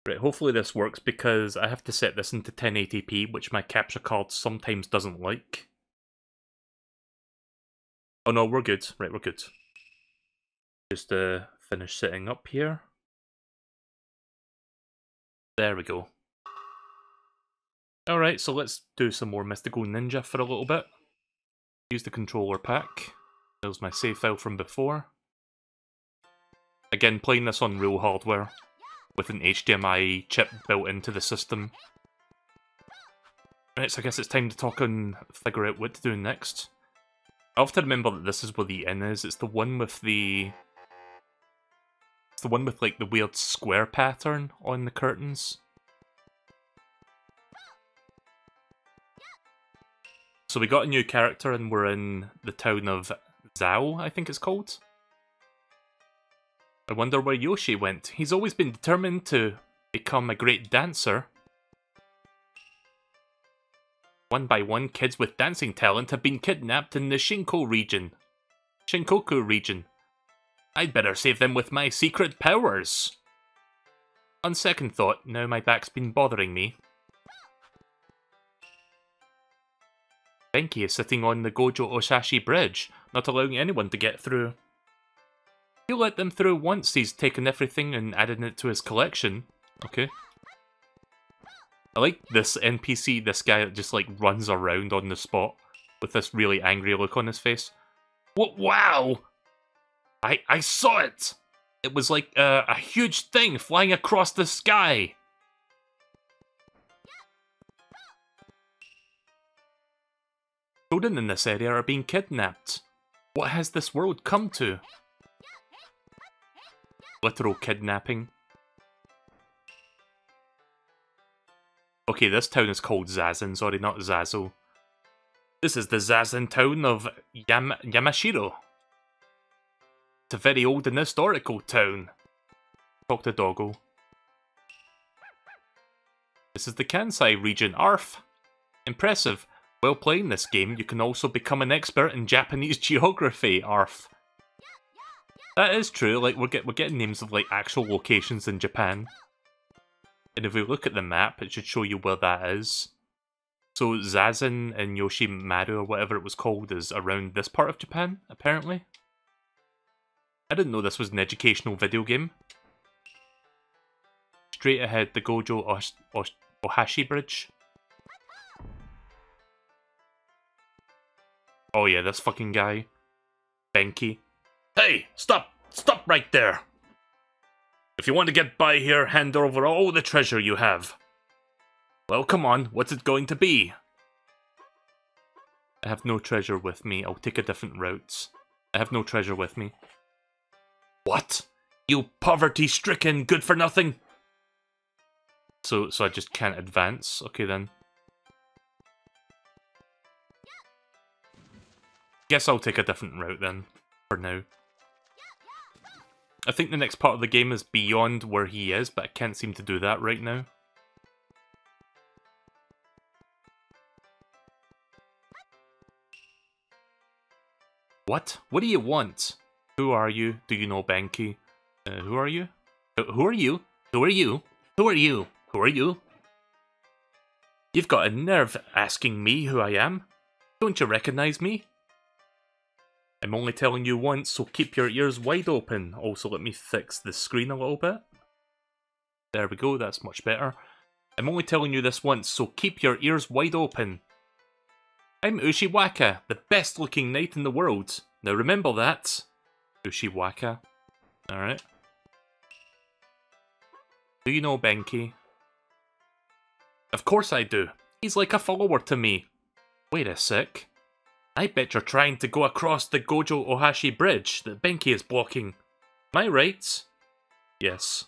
Right, hopefully this works because I have to set this into 1080p, which my capture card sometimes doesn't like. Oh no, we're good. Right, we're good. Just finish setting up here. There we go. Alright, so let's do some more Mystical Ninja for a little bit. Use the controller pack. There's my save file from before. Again, playing this on real hardware, with an HDMI chip built into the system. Right, so I guess it's time to talk and figure out what to do next. I have to remember that this is where the inn is. It's the one with the... It's the one with, like, the weird square pattern on the curtains. So we got a new character and we're in the town of Zhao, I think it's called. I wonder where Yoshi went. He's always been determined to become a great dancer. One by one, kids with dancing talent have been kidnapped in the Shinkoku region. I'd better save them with my secret powers. On second thought, now my back's been bothering me. Benki is sitting on the Gojo Osashi Bridge, not allowing anyone to get through. He let them through once he's taken everything and added it to his collection. Okay. I like this NPC, this guy that just like runs around on the spot with this really angry look on his face. What? Wow! I saw it! It was like a huge thing flying across the sky! Children in this area are being kidnapped. What has this world come to? Literal kidnapping. Okay, this town is called Zazen, sorry, not Zazo. This is the Zazen town of Yamashiro. It's a very old and historical town. Talk to Doggo. This is the Kansai region, ARF. Impressive. While playing this game, you can also become an expert in Japanese geography, ARF. That is true, like, we're getting names of, like, actual locations in Japan. And if we look at the map, it should show you where that is. So Zazen and Yoshimaru, or whatever it was called, is around this part of Japan, apparently. I didn't know this was an educational video game. Straight ahead, the Gojo Ohashi Bridge. Oh yeah, this fucking guy. Benki. Hey, stop! Stop right there! If you want to get by here, hand over all the treasure you have. Well, come on, what's it going to be? I have no treasure with me, I'll take a different route. I have no treasure with me. What? You poverty-stricken good-for-nothing? So I just can't advance? Okay then. Guess I'll take a different route then, for now. I think the next part of the game is beyond where he is, but I can't seem to do that right now. What? What do you want? Who are you? Do you know Benki? Who are you? Who are you? Who are you? Who are you? Who are you? You've got a nerve asking me who I am. Don't you recognize me? I'm only telling you once, so keep your ears wide open. Also, let me fix the screen a little bit. There we go, that's much better. I'm only telling you this once, so keep your ears wide open. I'm Ushiwaka, the best looking knight in the world. Now remember that. Ushiwaka. Alright. Do you know Benki? Of course I do. He's like a follower to me. Wait a sec. I bet you're trying to go across the Gojo Ohashi Bridge that Benki is blocking. Am I right? Yes.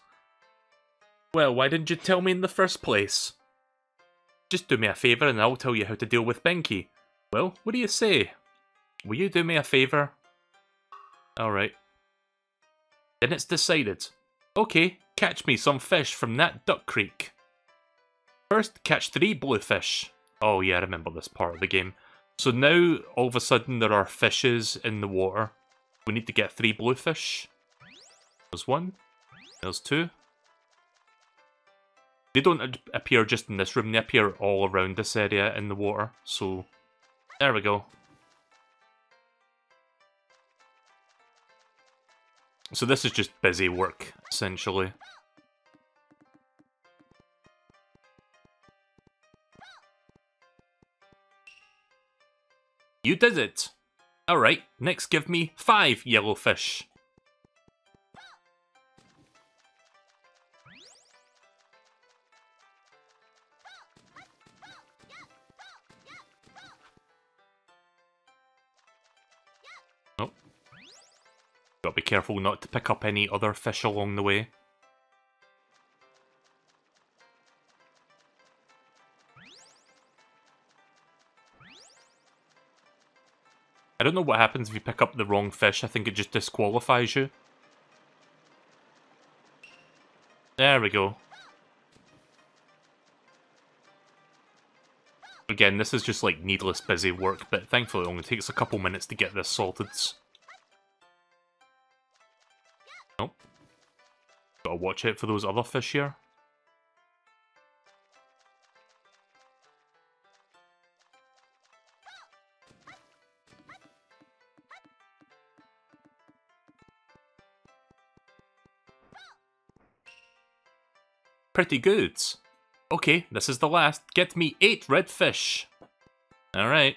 Well, why didn't you tell me in the first place? Just do me a favour and I'll tell you how to deal with Benki. Well, what do you say? Will you do me a favour? Alright. Then it's decided. Okay, catch me some fish from that duck creek. First, catch 3 bluefish. Oh yeah, I remember this part of the game. So now, all of a sudden, there are fishes in the water. We need to get 3 bluefish. There's 1. There's 2. They don't appear just in this room, they appear all around this area in the water, so there we go. So this is just busy work, essentially. You did it! Alright, next give me 5 yellow fish. Oh. Gotta be careful not to pick up any other fish along the way. I don't know what happens if you pick up the wrong fish. I think it just disqualifies you. There we go. Again, this is just like needless busy work, but thankfully it only takes a couple minutes to get this sorted. Oh. Gotta watch out for those other fish here. Pretty good. Okay, this is the last. Get me 8 red fish. Alright.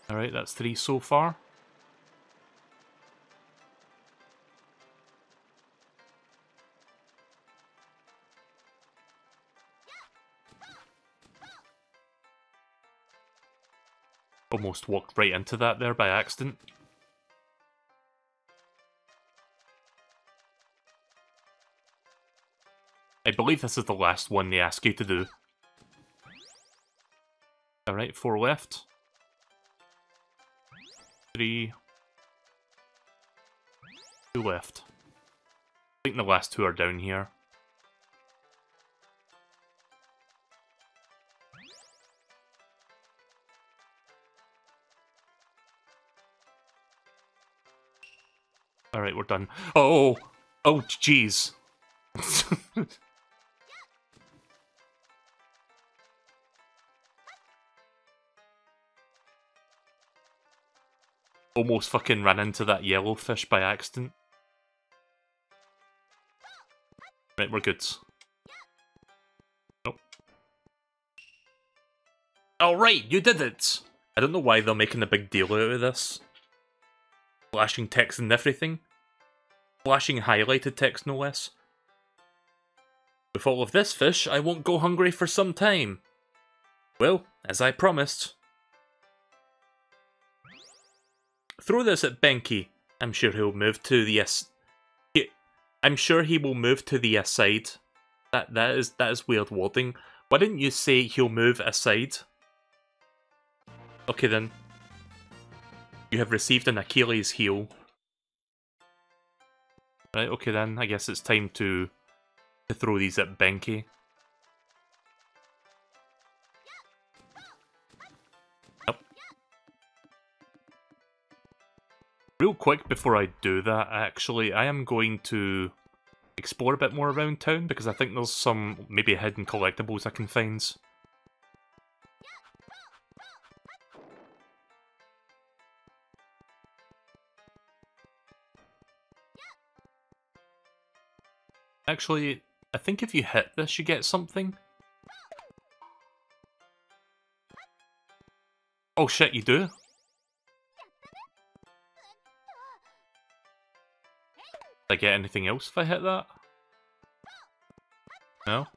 Alright, that's 3 so far. Almost walked right into that there by accident. I believe this is the last one they ask you to do. Alright, 4 left. 3. 2 left. I think the last 2 are down here. Alright, we're done. Oh! Oh, jeez. Almost fucking ran into that yellow fish by accident. Right, we're good. Nope. Alright, you did it! I don't know why they're making a big deal out of this. Flashing text and everything. Flashing highlighted text, no less. With all of this fish, I won't go hungry for some time. Well, as I promised. Throw this at Benki. I'm sure he'll move to the I'm sure he will move to the aside. That is weird wording. Why didn't you say he'll move aside? Okay then. You have received an Achilles heel. Right, okay then. I guess it's time to throw these at Benki. Yep. Real quick before I do that, actually, I am going to explore a bit more around town, because I think there's some maybe hidden collectibles I can find. Actually, I think if you hit this, you get something. Oh shit, you do? Did I get anything else if I hit that? No?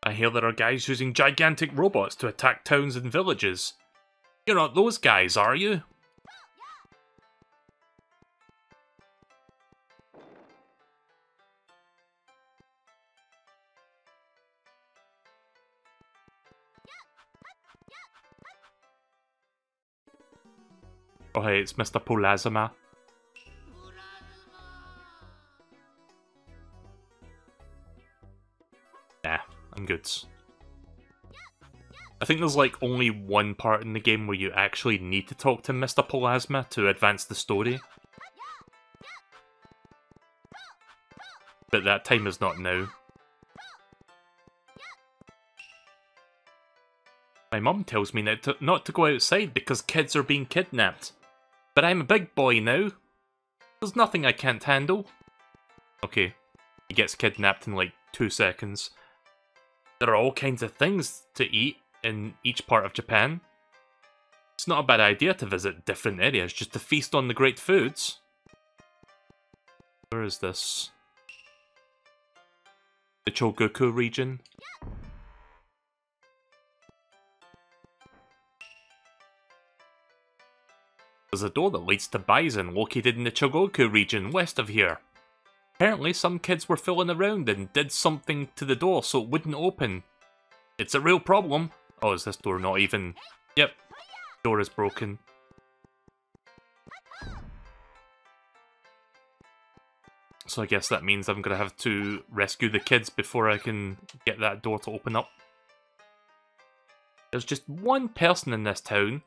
I hear there are guys using gigantic robots to attack towns and villages. You're not those guys, are you? Oh hey, it's Mr. Polazama. Nah, I'm good. I think there's like only one part in the game where you actually need to talk to Mr. Polazama to advance the story. But that time is not now. My mum tells me not to go outside because kids are being kidnapped. But I'm a big boy now. There's nothing I can't handle. Okay, he gets kidnapped in like 2 seconds. There are all kinds of things to eat in each part of Japan. It's not a bad idea to visit different areas just to feast on the great foods. Where is this? The Chogoku region. There's a door that leads to Bison located in the Chogoku region west of here. Apparently some kids were fooling around and did something to the door so it wouldn't open. It's a real problem. Oh, is this door not even... Yep, door is broken. So I guess that means I'm gonna have to rescue the kids before I can get that door to open up. There's just one person in this town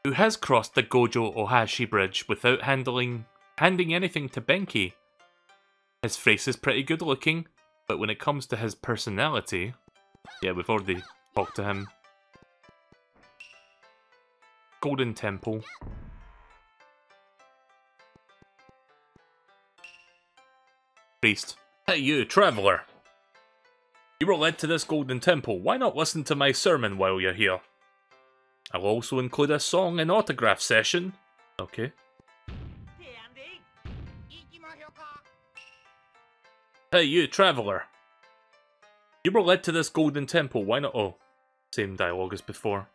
who has crossed the Gojo Ohashi Bridge without handing anything to Benki. His face is pretty good looking, but when it comes to his personality... Yeah, we've already talked to him. Golden Temple. Priest. Hey you, traveller! You were led to this Golden Temple, why not listen to my sermon while you're here? I'll also include a song and autograph session. Okay. Hey you, traveller! You were led to this Golden Temple, why not— oh, same dialogue as before.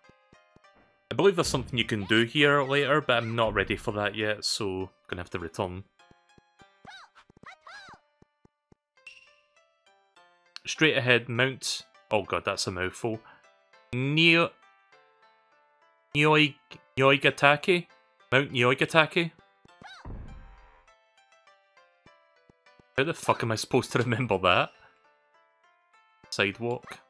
I believe there's something you can do here later, but I'm not ready for that yet, so I'm gonna have to return. Straight ahead, Mount... oh god, that's a mouthful. Nyoigatake? Mount Nyoigatake? How the fuck am I supposed to remember that? Sidewalk.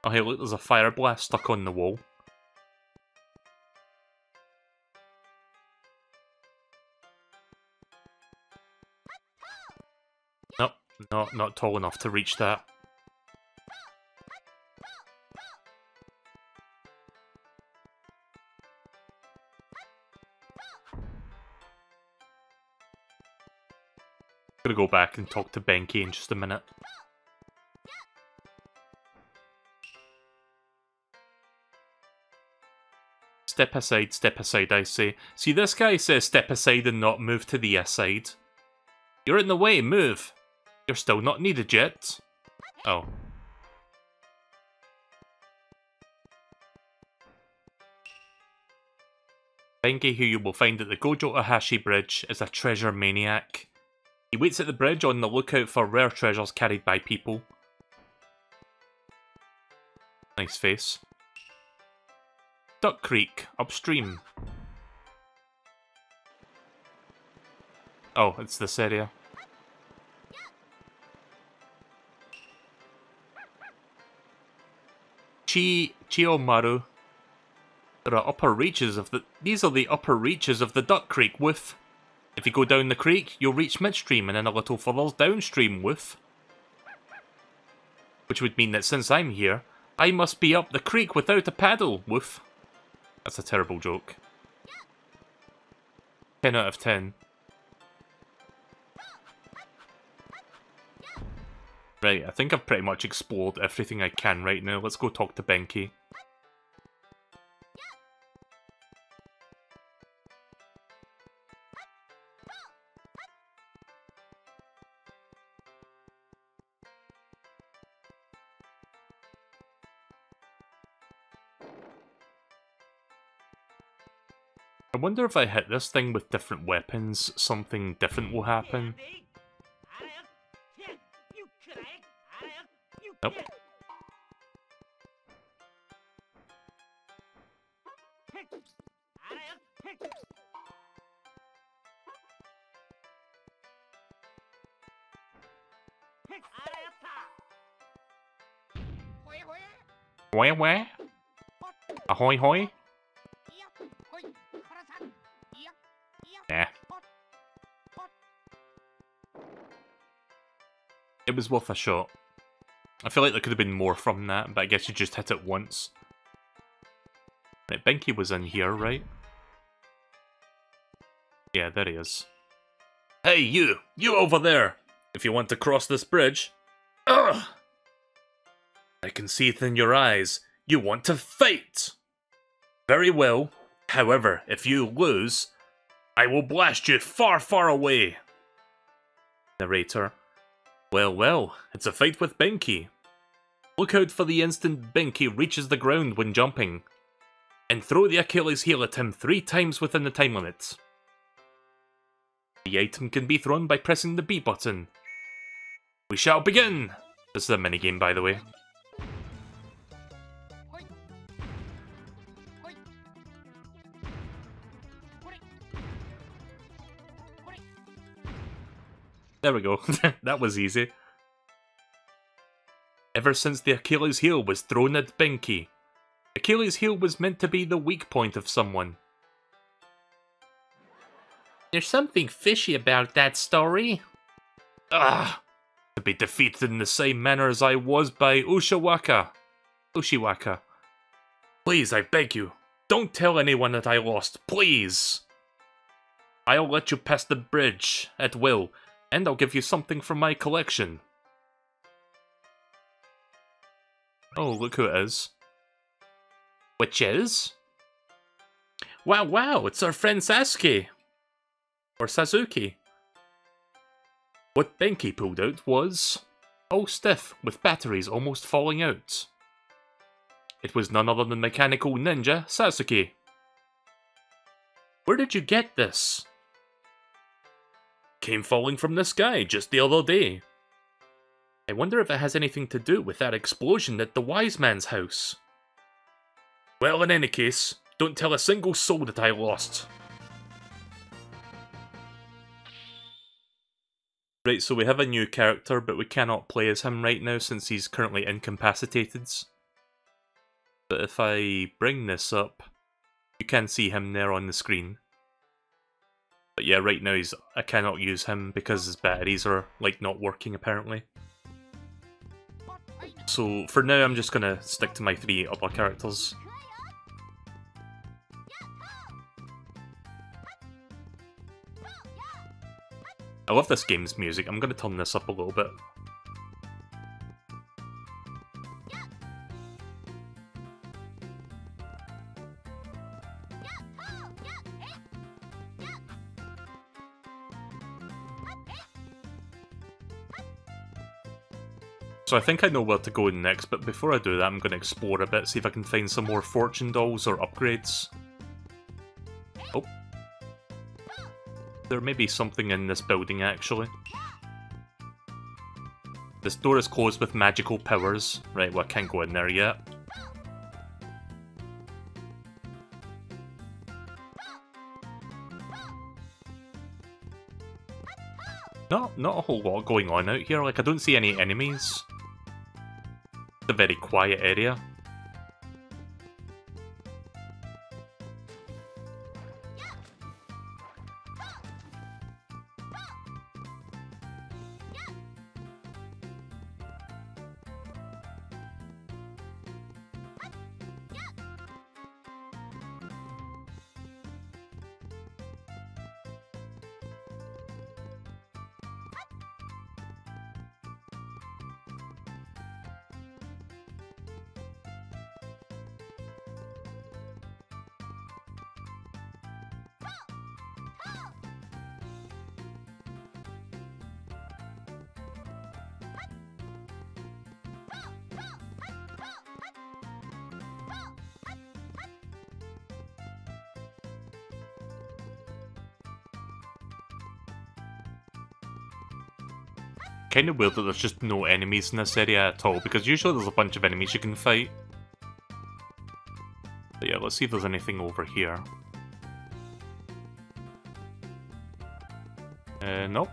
Oh hey look, there's a fire blast stuck on the wall. Nope, not tall enough to reach that. I'm gonna go back and talk to Benki in just a minute. Step aside, I say. See, this guy says step aside and not move to the side. You're in the way, move! You're still not needed yet. Oh. Benki, who you will find at the Gojo Ohashi Bridge, is a treasure maniac. He waits at the bridge on the lookout for rare treasures carried by people. Nice face. Duck Creek, upstream. Oh, it's this area. Chiyomaru. There are upper reaches of the... These are the upper reaches of the Duck Creek, woof. If you go down the creek, you'll reach midstream and then a little further downstream, woof. Which would mean that since I'm here, I must be up the creek without a paddle. Woof. That's a terrible joke. 10 out of 10. Right, I think I've pretty much explored everything I can right now. Let's go talk to Benki. I wonder if I hit this thing with different weapons, something different will happen. Nope. Wah wah. Ahoy hoy. Nah. It was worth a shot. I feel like there could have been more from that, but I guess you just hit it once. Right, Benki was in here, right? Yeah, there he is. Hey, you! You over there! If you want to cross this bridge... Ugh! I can see it in your eyes. You want to fight! Very well. However, if you lose, I will blast you far, far away. Narrator. Well, well, it's a fight with Benki. Look out for the instant Benki reaches the ground when jumping, and throw the Achilles heel at him 3 times within the time limit. The item can be thrown by pressing the B button. We shall begin! This is a minigame, by the way. There we go. That was easy. Ever since the Achilles heel was thrown at Benki, Achilles heel was meant to be the weak point of someone. There's something fishy about that story. Ah! To be defeated in the same manner as I was by Ushiwaka. Please, I beg you, don't tell anyone that I lost, please. I'll let you pass the bridge at will, and I'll give you something from my collection. Oh, look who it is. Which is? Wow, wow, it's our friend Sasuke. Or Sasuke. What Benki pulled out was all stiff, with batteries almost falling out. It was none other than mechanical ninja Sasuke. Where did you get this? Came falling from the sky just the other day. I wonder if it has anything to do with that explosion at the wise man's house. Well, in any case, don't tell a single soul that I lost. Right, so we have a new character, but we cannot play as him right now since he's currently incapacitated. But if I bring this up, you can see him there on the screen. But yeah, right now I cannot use him because his batteries are, like, not working apparently. So for now I'm just gonna stick to my 3 other characters. I love this game's music. I'm gonna turn this up a little bit. So I think I know where to go next, but before I do that I'm going to explore a bit, see if I can find some more fortune dolls or upgrades. Oh. There may be something in this building actually. This door is closed with magical powers. Right, well I can't go in there yet. Not a whole lot going on out here, like I don't see any enemies. It's a very quiet area. kind of weird that there's just no enemies in this area at all, because usually there's a bunch of enemies you can fight. But yeah, let's see if there's anything over here. Nope.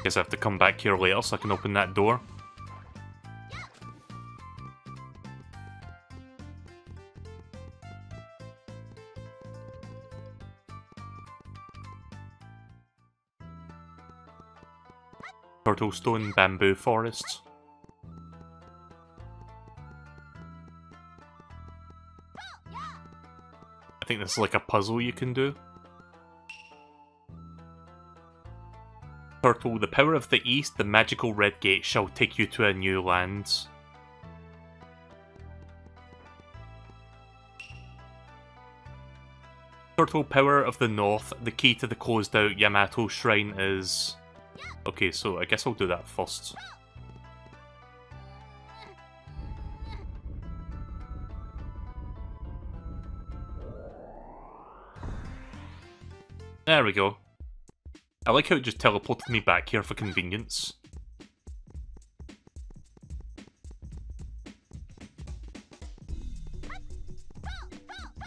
Guess I have to come back here later so I can open that door. Turtle stone bamboo forests. I think this is like a puzzle you can do. Turtle, the power of the east, the magical red gate shall take you to a new land. Turtle, power of the north, the key to the closed out Yamato shrine is... Okay, so I guess I'll do that first. There we go. I like how it just teleported me back here for convenience.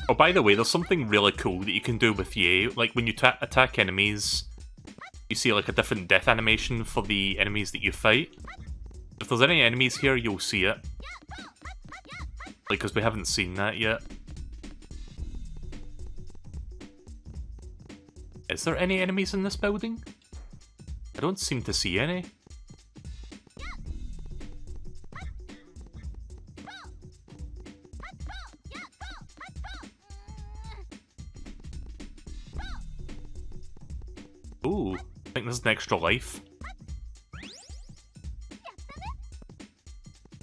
Oh, by the way, there's something really cool that you can do with Ye. Like, when you attack enemies, you see like a different death animation for the enemies that you fight. If there's any enemies here, you'll see it. Like, because we haven't seen that yet. Is there any enemies in this building? I don't seem to see any. Ooh, I think there's an extra life.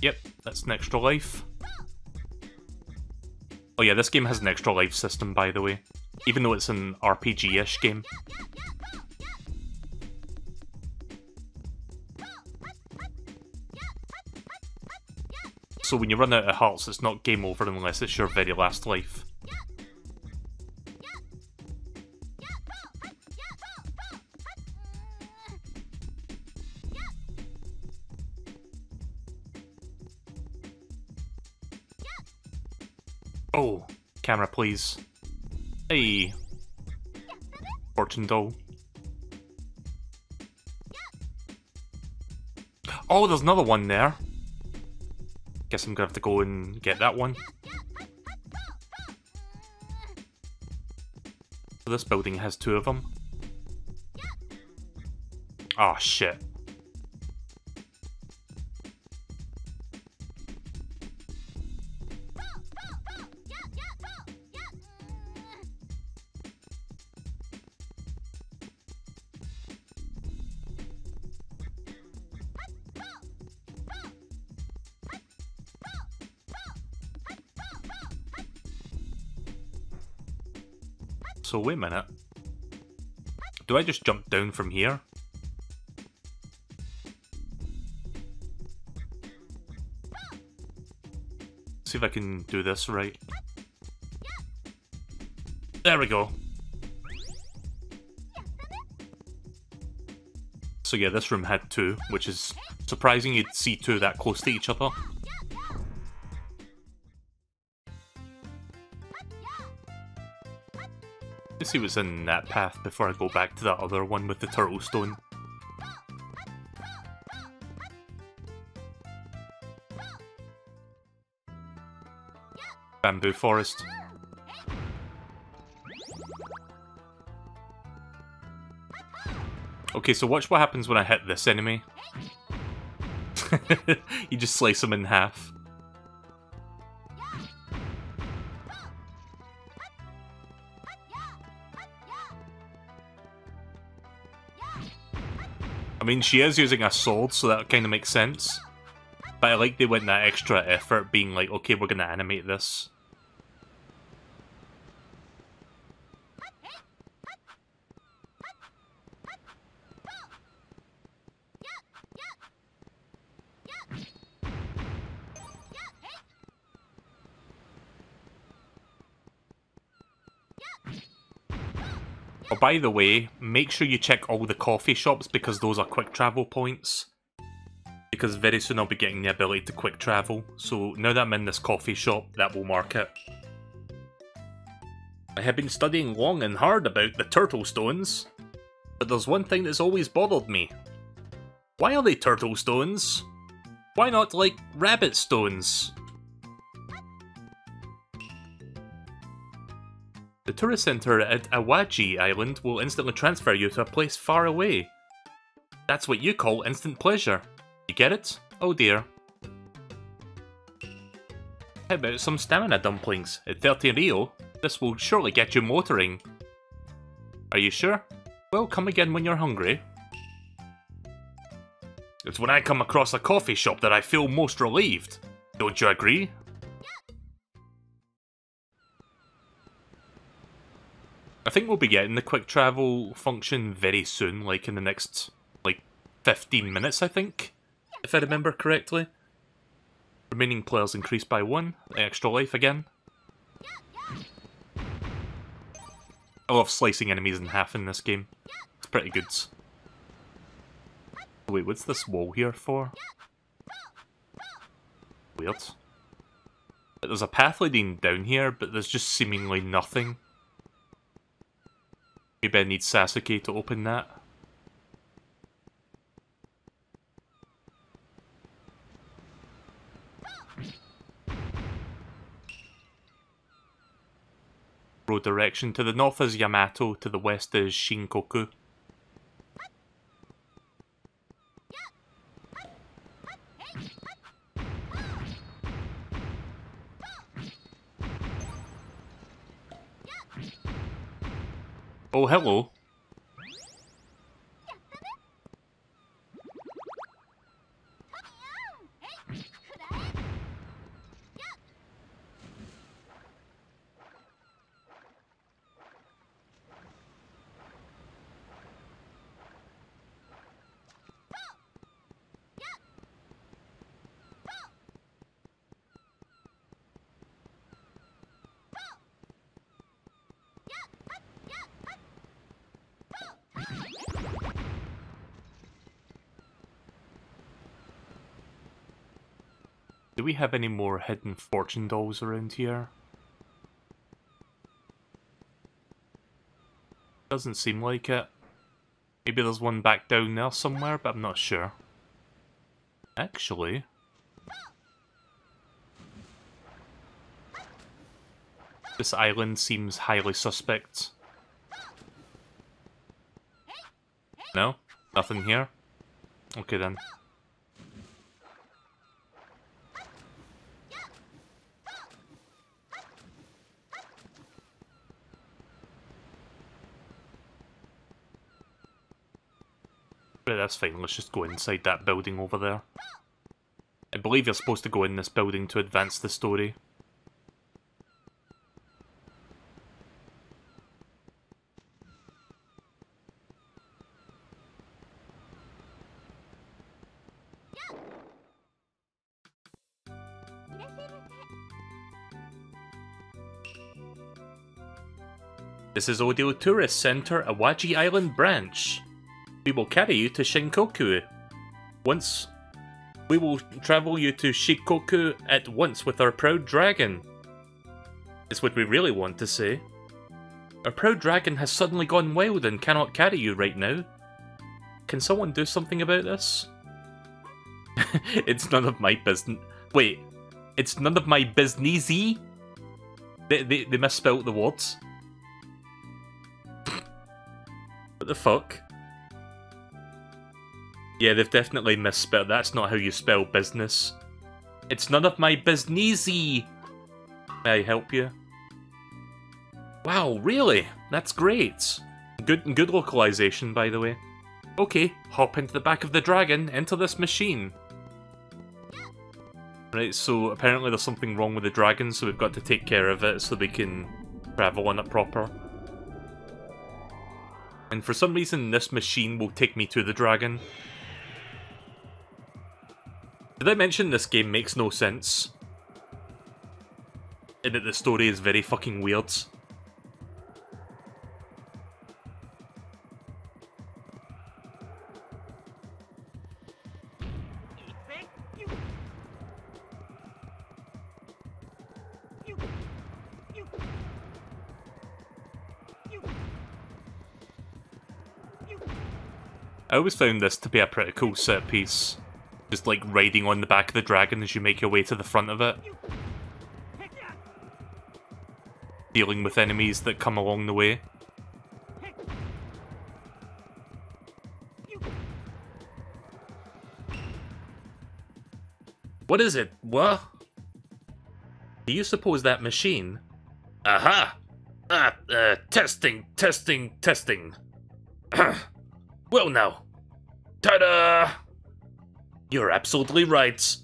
Yep, that's an extra life. Oh yeah, this game has an extra life system, by the way. Even though it's an RPG-ish game. So when you run out of hearts, it's not game over unless it's your very last life. Oh, camera please. Hey, fortune doll. Oh, there's another one there. Guess I'm gonna have to go and get that one. So this building has two of them. Oh shit. So wait a minute. Do I just jump down from here? See if I can do this right. There we go. So yeah, this room had two, which is surprising you'd see two that close to each other. Let's see what's in that path before I go back to that other one with the turtle stone. Bamboo forest. Okay, so watch what happens when I hit this enemy. You just slice him in half. I mean, she is using a sword, so that kind of makes sense. But I like they went that extra effort, being like, okay, we're gonna animate this. Oh, by the way, make sure you check all the coffee shops because those are quick travel points. Because very soon I'll be getting the ability to quick travel, so now that I'm in this coffee shop, that will mark it. I have been studying long and hard about the turtle stones, but there's one thing that's always bothered me. Why are they turtle stones? Why not, like, rabbit stones? The tourist center at Awaji Island will instantly transfer you to a place far away. That's what you call instant pleasure. You get it? Oh dear. How about some stamina dumplings? At 30 Rio, this will surely get you motoring. Are you sure? Well, come again when you're hungry. It's when I come across a coffee shop that I feel most relieved. Don't you agree? I think we'll be getting the quick travel function very soon, like in the next, like, 15 minutes, I think, if I remember correctly. Remaining players increased by 1, extra life again. I love slicing enemies in half in this game. It's pretty good. Wait, what's this wall here for? Weird. There's a path leading down here, but there's just seemingly nothing. Maybe I need Sasuke to open that. Road direction. To the north is Yamato, to the west is Shinkoku. Oh, hello. Do we have any more hidden fortune dolls around here? Doesn't seem like it. Maybe there's one back down there somewhere, but I'm not sure. Actually... this island seems highly suspect. No? Nothing here? Okay then. Right, that's fine, let's just go inside that building over there. I believe you're supposed to go in this building to advance the story. This is Odeo Tourist Center, Awaji Island branch. We will carry you to Shinkoku. We will travel you to Shikoku at once with our proud dragon. It's what we really want to say. Our proud dragon has suddenly gone wild and cannot carry you right now. Can someone do something about this? It's none of my business. Wait, it's none of my businessy? They misspelled the words. What the fuck? Yeah, they've definitely misspelled. That's not how you spell business. It's none of my businessy. May I help you? Wow, really? That's great. Good localization, by the way. Okay, hop into the back of the dragon, enter this machine. Right, so apparently there's something wrong with the dragon, so we've got to take care of it so we can travel on it proper. And for some reason, this machine will take me to the dragon. Did I mention this game makes no sense? And that the story is very fucking weird. I always found this to be a pretty cool set piece. Just like riding on the back of the dragon as you make your way to the front of it. Dealing with enemies that come along the way. What is it? What? Do you suppose that machine? Aha! Testing. Well now. Ta-da! You're absolutely right.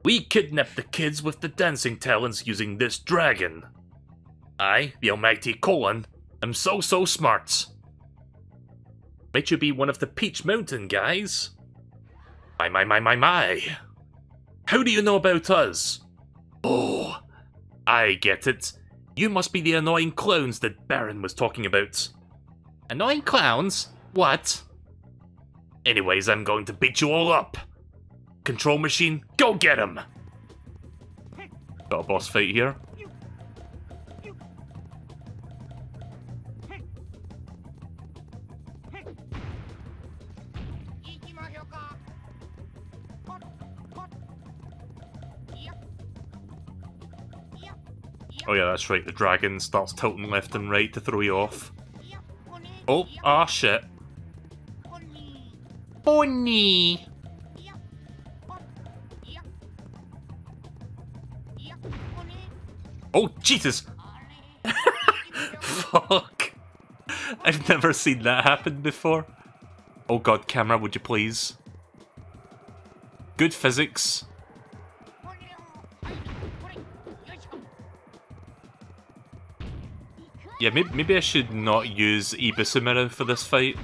We kidnapped the kids with the dancing talents using this dragon. I, the almighty Colon, am so smart. Might you be one of the Peach Mountain guys? My. How do you know about us? Oh, I get it. You must be the annoying clowns that Baron was talking about. Annoying clowns? What? Anyways, I'm going to beat you all up. Control machine, go get him! Got a boss fight here. Oh yeah, that's right, the dragon starts tilting left and right to throw you off. Oh, ah shit. Bonnie! Oh, Jesus! Fuck! I've never seen that happen before. Oh god, camera, would you please? Good physics. Yeah, maybe I should not use Ibisumira for this fight.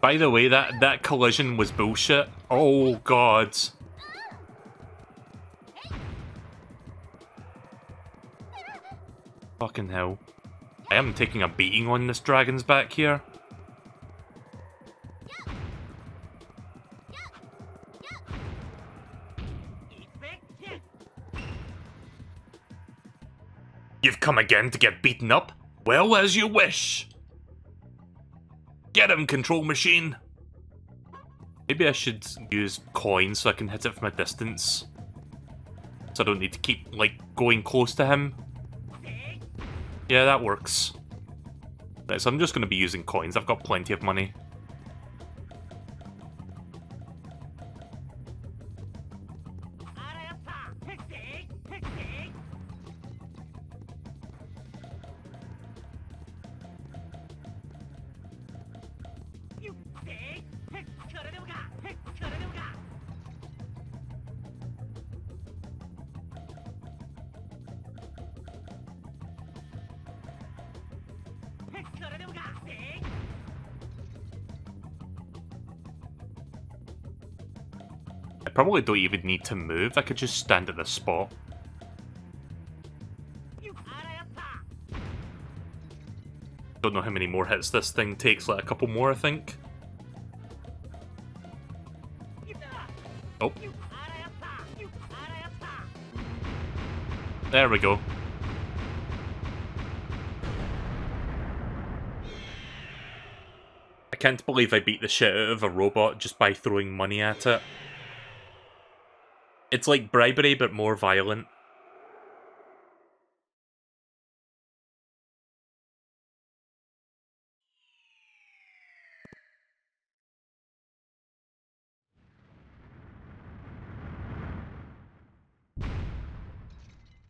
By the way, that collision was bullshit. Oh god. Fucking hell. I am taking a beating on this dragon's back here. You've come again to get beaten up? Well, as you wish. Get him, control machine! Maybe I should use coins so I can hit it from a distance. So I don't need to keep, like, going close to him. Yeah, that works. Right, so I'm just going to be using coins. I've got plenty of money. I probably don't even need to move, I could just stand at this spot. Don't know how many more hits this thing takes, like a couple more I think. Oh. There we go. I can't believe I beat the shit out of a robot just by throwing money at it. It's like bribery, but more violent.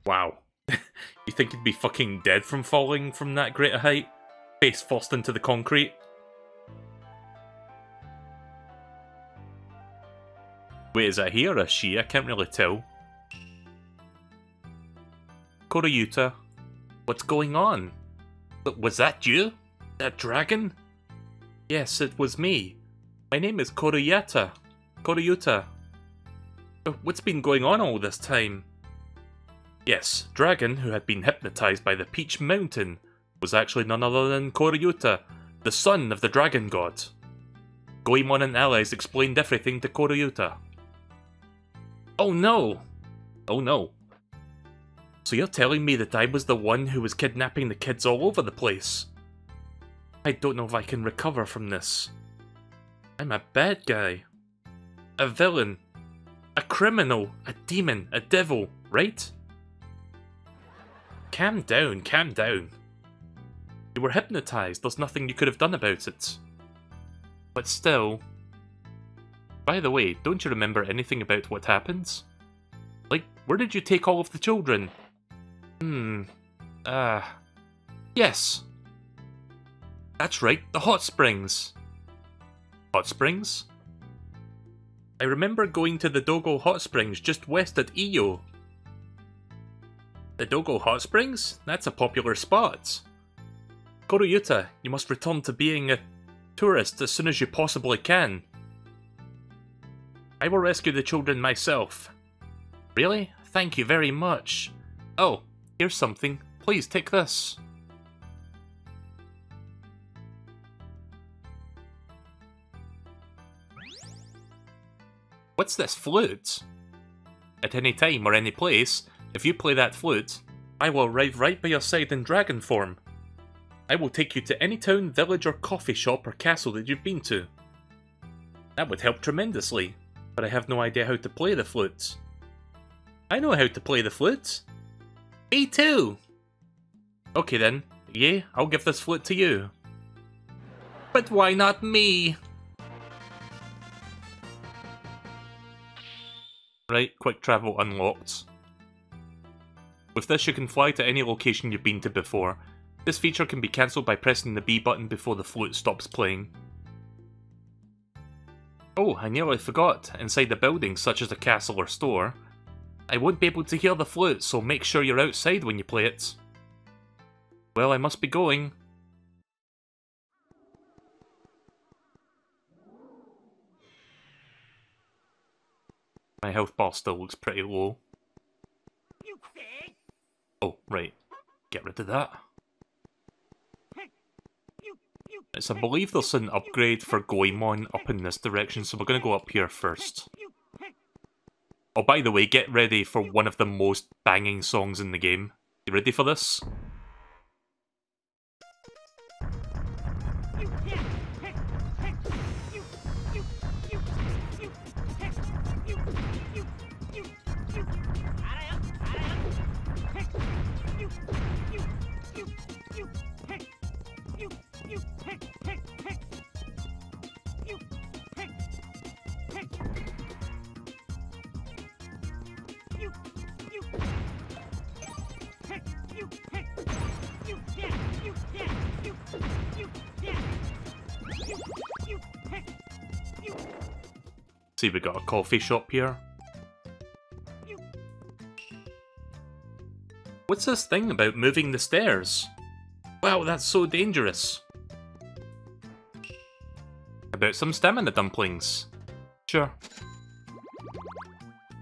Wow. You think he'd be fucking dead from falling from that great a height? Face first into the concrete? Wait, is that he or a she? I can't really tell. Koryuta, what's going on? Was that you? That dragon? Yes, it was me. My name is Koryuta. What's been going on all this time? Yes, Dragon, who had been hypnotized by the Peach Mountain, was actually none other than Koryuta, the son of the Dragon God. Goemon and allies explained everything to Koryuta. Oh no! Oh no. So you're telling me that I was the one who was kidnapping the kids all over the place? I don't know if I can recover from this. I'm a bad guy. A villain. A criminal. A demon. A devil, right? Calm down, calm down. You were hypnotized, there's nothing you could have done about it. But still... By the way, don't you remember anything about what happened? Like, where did you take all of the children? Yes. That's right, the hot springs. Hot springs? I remember going to the Dogo Hot Springs just west at Iyo. The Dogo Hot Springs? That's a popular spot. Koruyuta, you must return to being a tourist as soon as you possibly can. I will rescue the children myself. Really? Thank you very much. Oh, here's something. Please take this. What's this flute? At any time or any place, if you play that flute, I will arrive right by your side in dragon form. I will take you to any town, village or coffee shop or castle that you've been to. That would help tremendously, but I have no idea how to play the flute. I know how to play the flute. Me too! Okay then, yeah, I'll give this flute to you. But why not me? Right, quick travel unlocked. With this you can fly to any location you've been to before. This feature can be cancelled by pressing the B button before the flute stops playing. Oh, I nearly forgot, inside the buildings such as a castle or store, I won't be able to hear the flute, so make sure you're outside when you play it. Well, I must be going. My health bar still looks pretty low. Oh, right. Get rid of that. So I believe there's an upgrade for Goemon up in this direction, so we're going to go up here first. Oh, by the way, get ready for one of the most banging songs in the game. You ready for this? See, we got a coffee shop here. What's this thing about moving the stairs? Wow, that's so dangerous. About some stamina dumplings. Sure.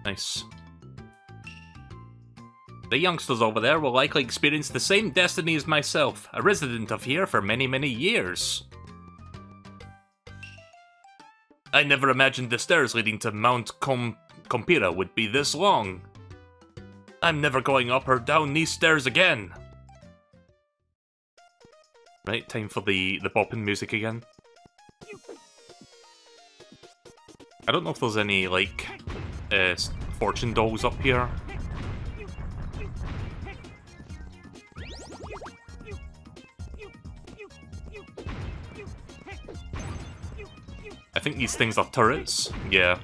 Nice. The youngsters over there will likely experience the same destiny as myself, a resident of here for many, many years. I never imagined the stairs leading to Mount Compira would be this long. I'm never going up or down these stairs again. Right, time for the bopping music again. I don't know if there's any, like, fortune dolls up here. I think these things are turrets. Yeah.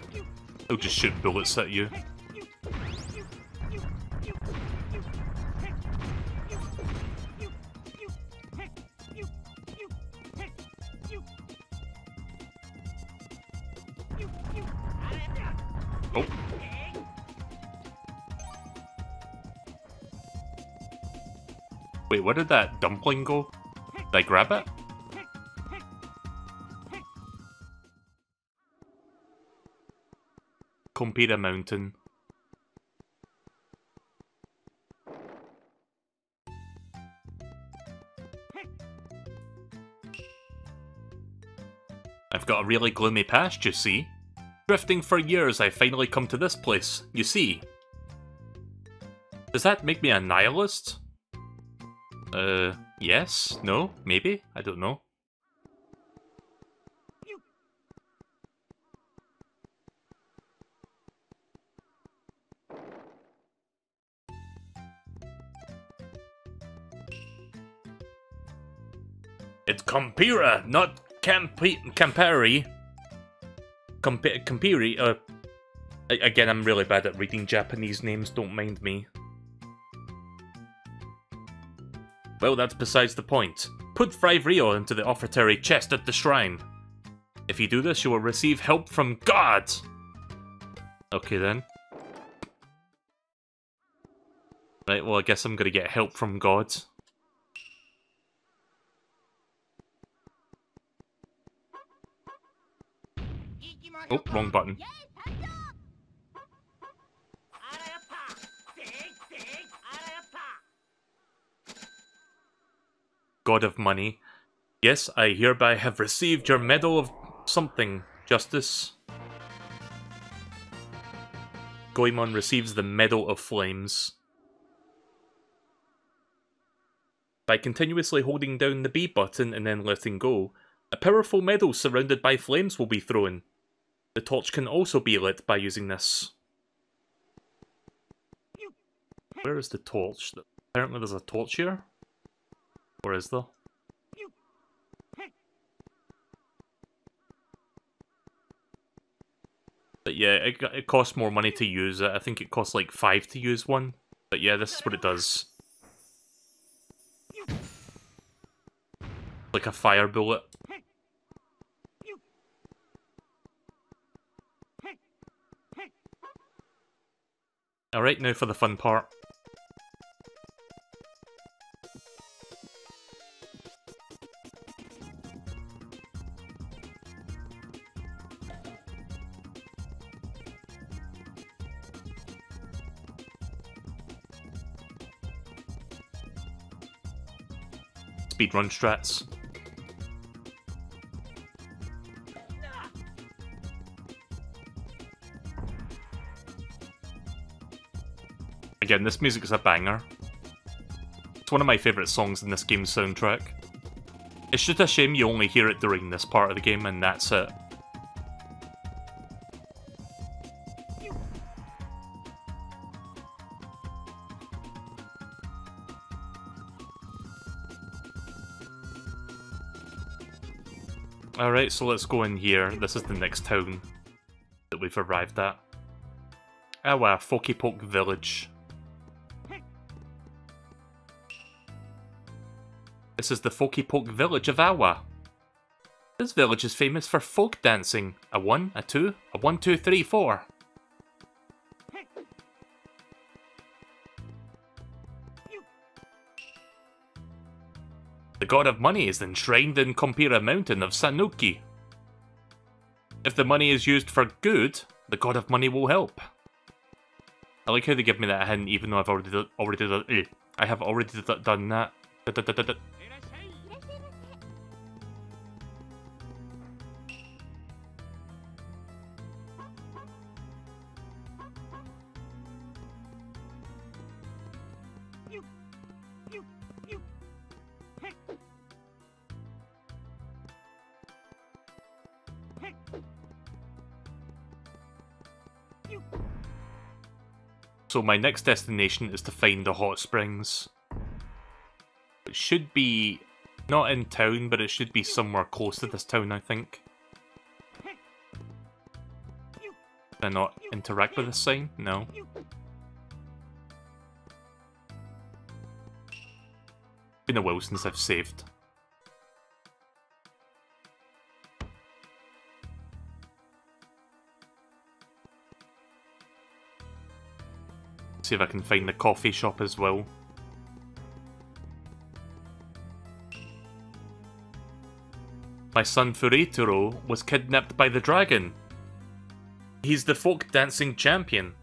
They'll just shoot bullets at you. Oh. Wait, where did that dumpling go? Did I grab it? Compira Mountain. I've got a really gloomy past, you see. Drifting for years, I finally come to this place, you see. Does that make me a nihilist? Yes? No? Maybe? I don't know. It's Compira, not Campari. Campiri, again, I'm really bad at reading Japanese names, don't mind me. Well, that's besides the point. Put 5 Rio into the offertory chest at the shrine. If you do this, you will receive help from God! Okay then. Right, well I guess I'm gonna get help from God. Oh, wrong button. God of money. Yes, I hereby have received your medal of something, Justice. Goemon receives the Medal of Flames. By continuously holding down the B button and then letting go, a powerful medal surrounded by flames will be thrown. The torch can also be lit by using this. Where is the torch? Apparently there's a torch here? Or is there? But yeah, it costs more money to use it. I think it costs like 5 to use one. But yeah, this is what it does. Like a fire bullet. Alright, now for the fun part. Speedrun strats. Again, this music is a banger. It's one of my favourite songs in this game's soundtrack. It's just a shame you only hear it during this part of the game, and that's it. Alright, so let's go in here. This is the next town that we've arrived at. Our Fokipoke Village. This is the Fokipoke Village of Awa. This village is famous for folk dancing. A 1, a 2, a 1, 2, 3, 4. The god of money is enshrined in Kompira Mountain of Sanuki. If the money is used for good, the god of money will help. I like how they give me that hint, even though I've already done that. So my next destination is to find the hot springs. It should be not in town, but it should be somewhere close to this town, I think. Can I not interact with this sign? No. Been a while since I've saved. See if I can find the coffee shop as well. My son Furitaro was kidnapped by the dragon. He's the folk dancing champion.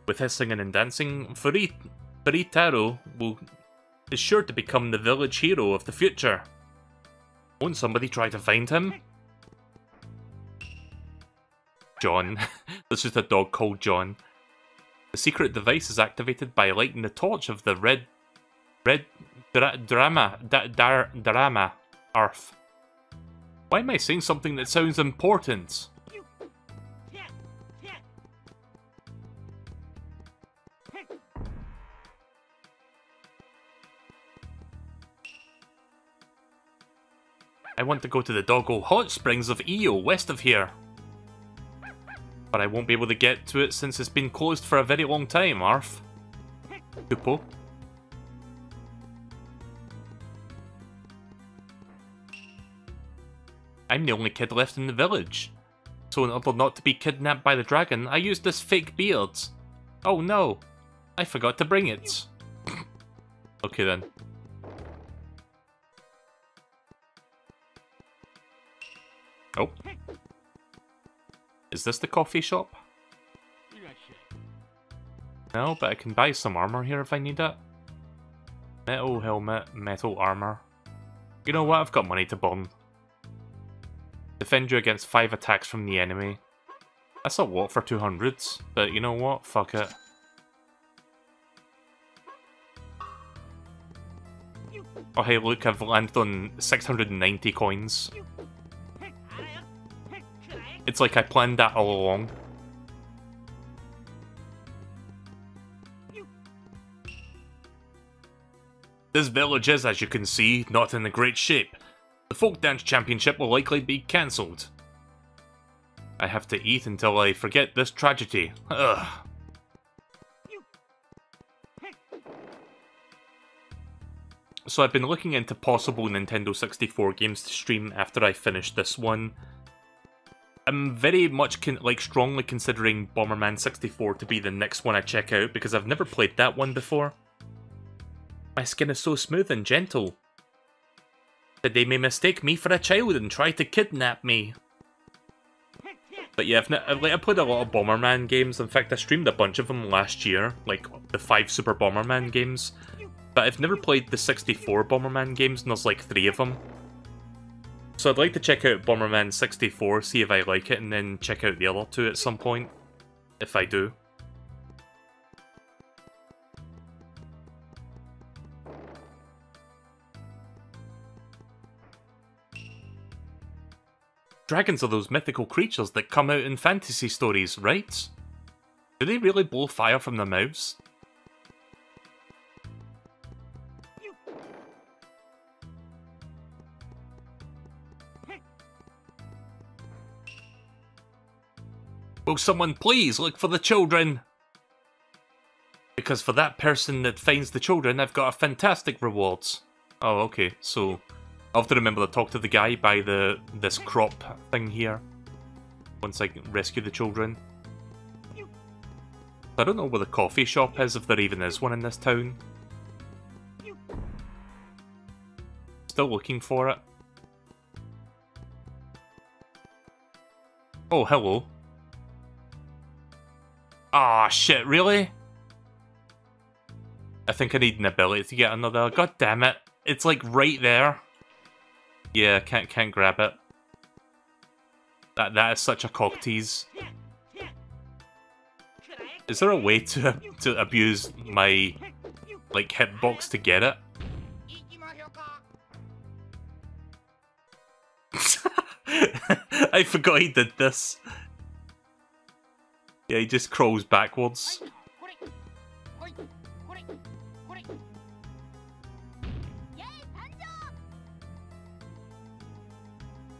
With his singing and dancing, Furitaro is sure to become the village hero of the future. Won't somebody try to find him? John. This is a dog called John. The secret device is activated by lighting the torch of the drama earth. Why am I saying something that sounds important? I want to go to the doggo hot springs of Iyo, west of here. But I won't be able to get to it since it's been closed for a very long time, Arf. Kupo. I'm the only kid left in the village. So in order not to be kidnapped by the dragon, I used this fake beard. Oh no, I forgot to bring it. Okay then. Oh. Is this the coffee shop? No, but I can buy some armor here if I need it. Metal helmet, metal armor. You know what, I've got money to burn. Defend you against 5 attacks from the enemy. That's a lot for 200s, but you know what, fuck it. Oh hey look, I've landed on 690 coins. It's like I planned that all along. This village is, as you can see, not in a great shape. The folk dance championship will likely be cancelled. I have to eat until I forget this tragedy. Ugh. So I've been looking into possible Nintendo 64 games to stream after I finish this one. I'm very much strongly considering Bomberman 64 to be the next one I check out because I've never played that one before. My skin is so smooth and gentle that they may mistake me for a child and try to kidnap me. But yeah, I played a lot of Bomberman games. In fact, I streamed a bunch of them last year, like the 5 Super Bomberman games. But I've never played the 64 Bomberman games, and there's like 3 of them. So I'd like to check out Bomberman 64, see if I like it, and then check out the other 2 at some point, if I do. Dragons are those mythical creatures that come out in fantasy stories, right? Do they really blow fire from their mouths? Will someone please look for the children? Because for that person that finds the children, I've got a fantastic reward. Oh, okay, so I'll have to remember to talk to the guy by this crop thing here. Once I rescue the children. I don't know where the coffee shop is, if there even is one in this town. Still looking for it. Oh, hello. Ah, shit, really? I think I need an ability to get another. God damn it. It's like right there. Yeah, can't grab it. That is such a cock tease. Is there a way to abuse my like hitbox to get it? I forgot he did this. Yeah, he just crawls backwards.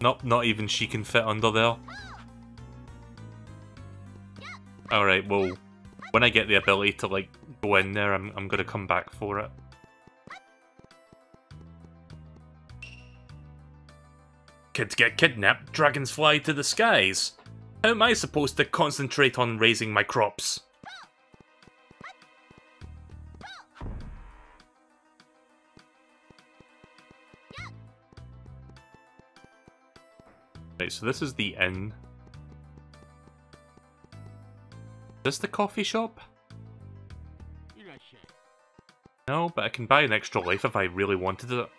Nope, not even she can fit under there. Alright, well, when I get the ability to, like, go in there, I'm gonna come back for it. Kids get kidnapped, dragons fly to the skies. How am I supposed to concentrate on raising my crops? Right, so this is the inn. Is this the coffee shop? No, but I can buy an extra life if I really wanted it.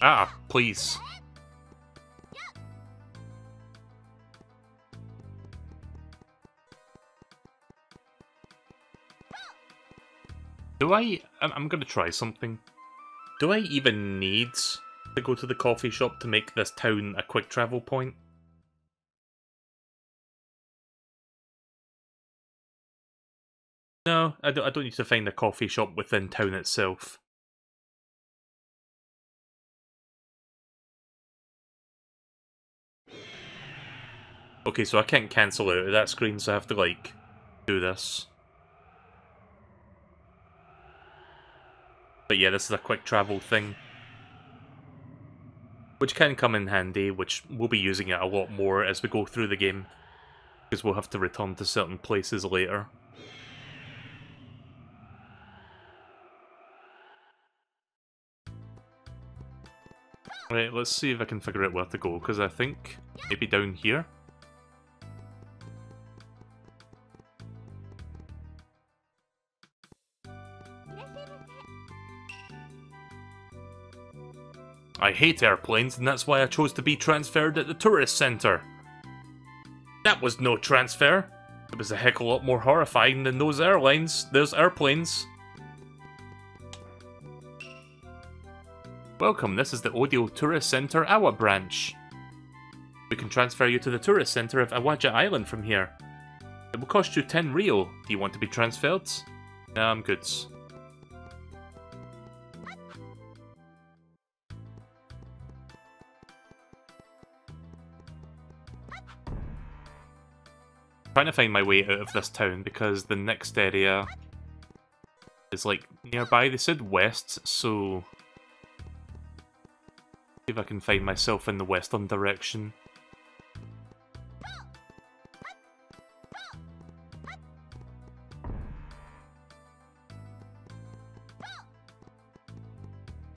Ah, please. I'm gonna try something. Do I even need to go to the coffee shop to make this town a quick travel point? No, I don't need to find a coffee shop within town itself. Okay, so I can't cancel out of that screen, so I have to, like, do this. But yeah, this is a quick travel thing. Which can come in handy, which we'll be using it a lot more as we go through the game. Because we'll have to return to certain places later. Right, let's see if I can figure out where to go, because I think maybe down here? I hate airplanes, and that's why I chose to be transferred at the tourist center. That was no transfer. It was a heck of a lot more horrifying than those airplanes. Welcome, this is the Odio Tourist Center Awa branch. We can transfer you to the tourist center of Awaja Island from here. It will cost you 10 real. Do you want to be transferred? Nah, I'm good. Trying to find my way out of this town because the next area is like nearby. They said west, so see if I can find myself in the western direction.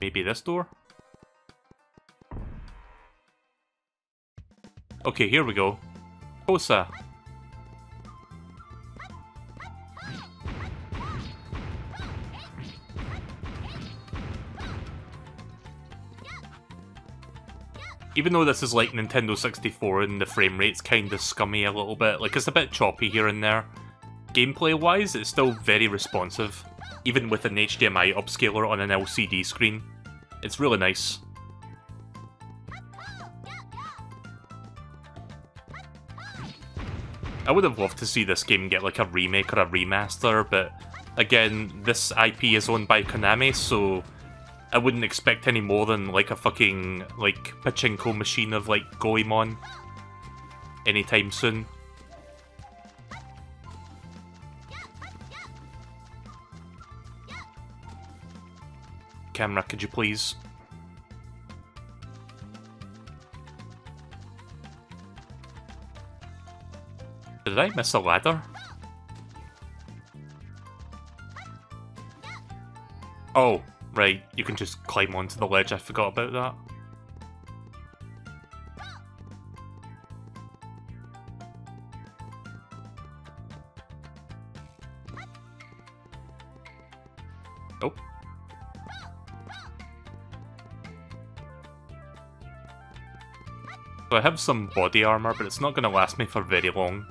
Maybe this door? Okay, here we go. Kosa. Even though this is like Nintendo 64 and the frame rate's kinda scummy a little bit, like it's a bit choppy here and there, gameplay-wise it's still very responsive, even with an HDMI upscaler on an LCD screen. It's really nice. I would have loved to see this game get like a remake or a remaster, but again, this IP is owned by Konami, so I wouldn't expect any more than like a fucking like pachinko machine of like Goemon anytime soon. Camera, could you please? Did I miss a ladder? Oh, right, you can just climb onto the ledge, I forgot about that. Oh. So I have some body armor, but it's not going to last me for very long.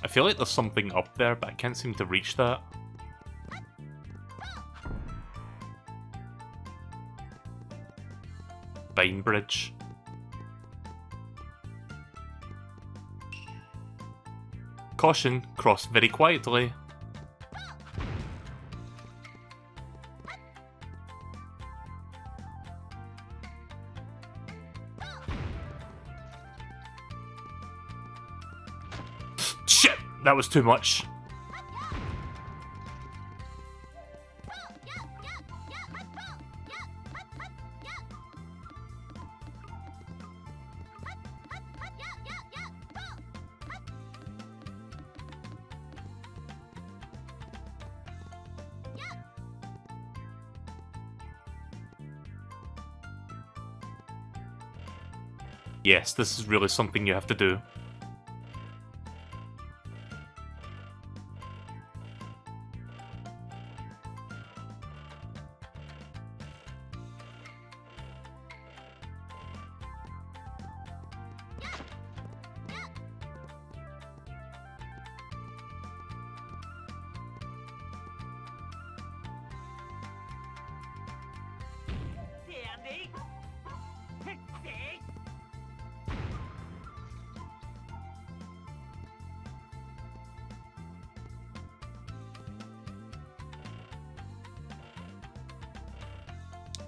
I feel like there's something up there, but I can't seem to reach that. Vine bridge. Caution, cross very quietly. Shit! That was too much. Yes, this is really something you have to do.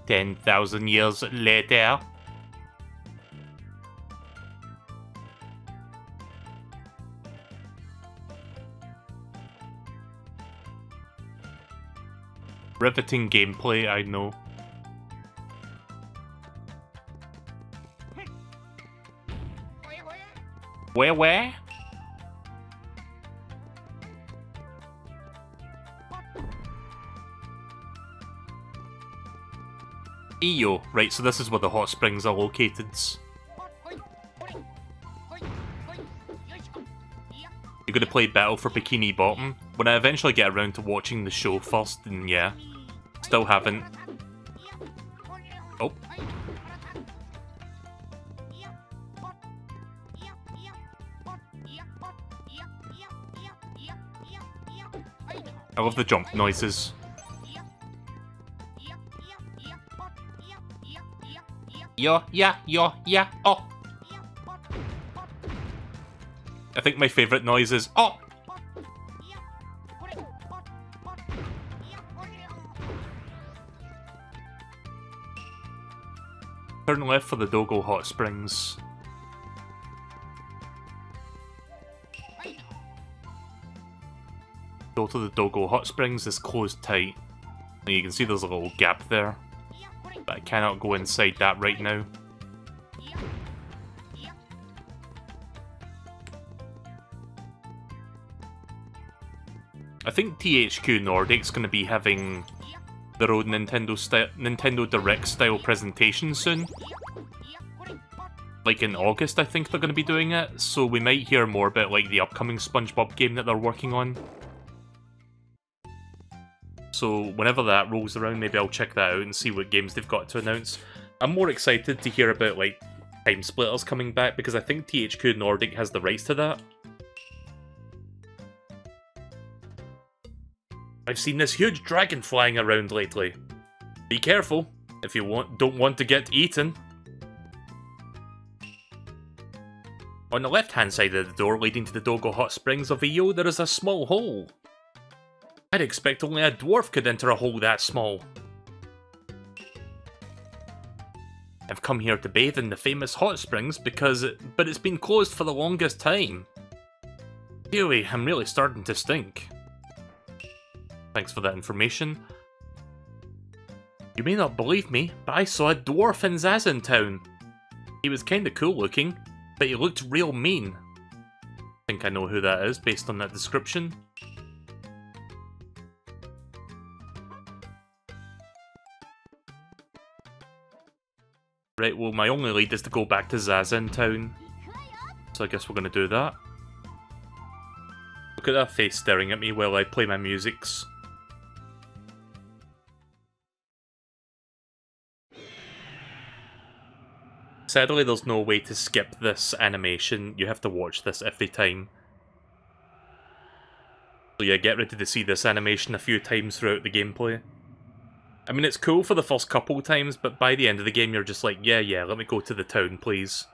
"10,000 years later." Riveting gameplay, I know. Where? Iyo. Right, so this is where the hot springs are located. You're gonna play Battle for Bikini Bottom? When I eventually get around to watching the show first, then yeah. Still haven't. Oh. I love the jump noises. Yeah, oh! I think my favourite noise is oh! Turn left for the Dogo Hot Springs. Go to the Dogo Hot Springs is closed tight. And you can see there's a little gap there. But I cannot go inside that right now. I think THQ Nordic's going to be having their own Nintendo Direct style presentation soon. Like in August, I think they're going to be doing it, so we might hear more about like the upcoming SpongeBob game that they're working on. So whenever that rolls around, maybe I'll check that out and see what games they've got to announce. I'm more excited to hear about like Time Splitters coming back because I think THQ Nordic has the rights to that. I've seen this huge dragon flying around lately. Be careful if you don't want to get eaten. On the left-hand side of the door leading to the Dogo Hot Springs of Iyo, there is a small hole. I'd expect only a dwarf could enter a hole that small. I've come here to bathe in the famous hot springs but it's been closed for the longest time. Phew, I'm really starting to stink. Thanks for that information. You may not believe me, but I saw a dwarf in Zazentown. He was kinda cool looking, but he looked real mean. I think I know who that is based on that description. Right, well my only lead is to go back to Zazentown. So I guess we're gonna do that. Look at that face staring at me while I play my musics. Sadly, there's no way to skip this animation. You have to watch this every time. So yeah, get ready to see this animation a few times throughout the gameplay. I mean, it's cool for the first couple times, but by the end of the game you're just like, yeah, let me go to the town, please.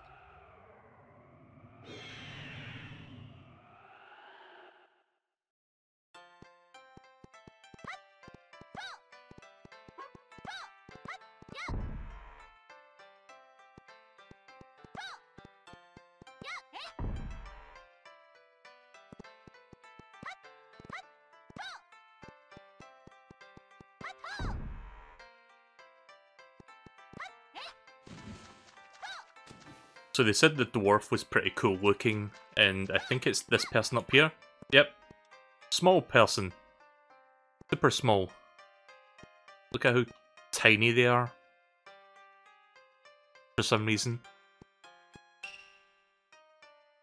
So they said the dwarf was pretty cool looking, and I think it's this person up here. Yep. Small person. Super small. Look at how tiny they are. For some reason.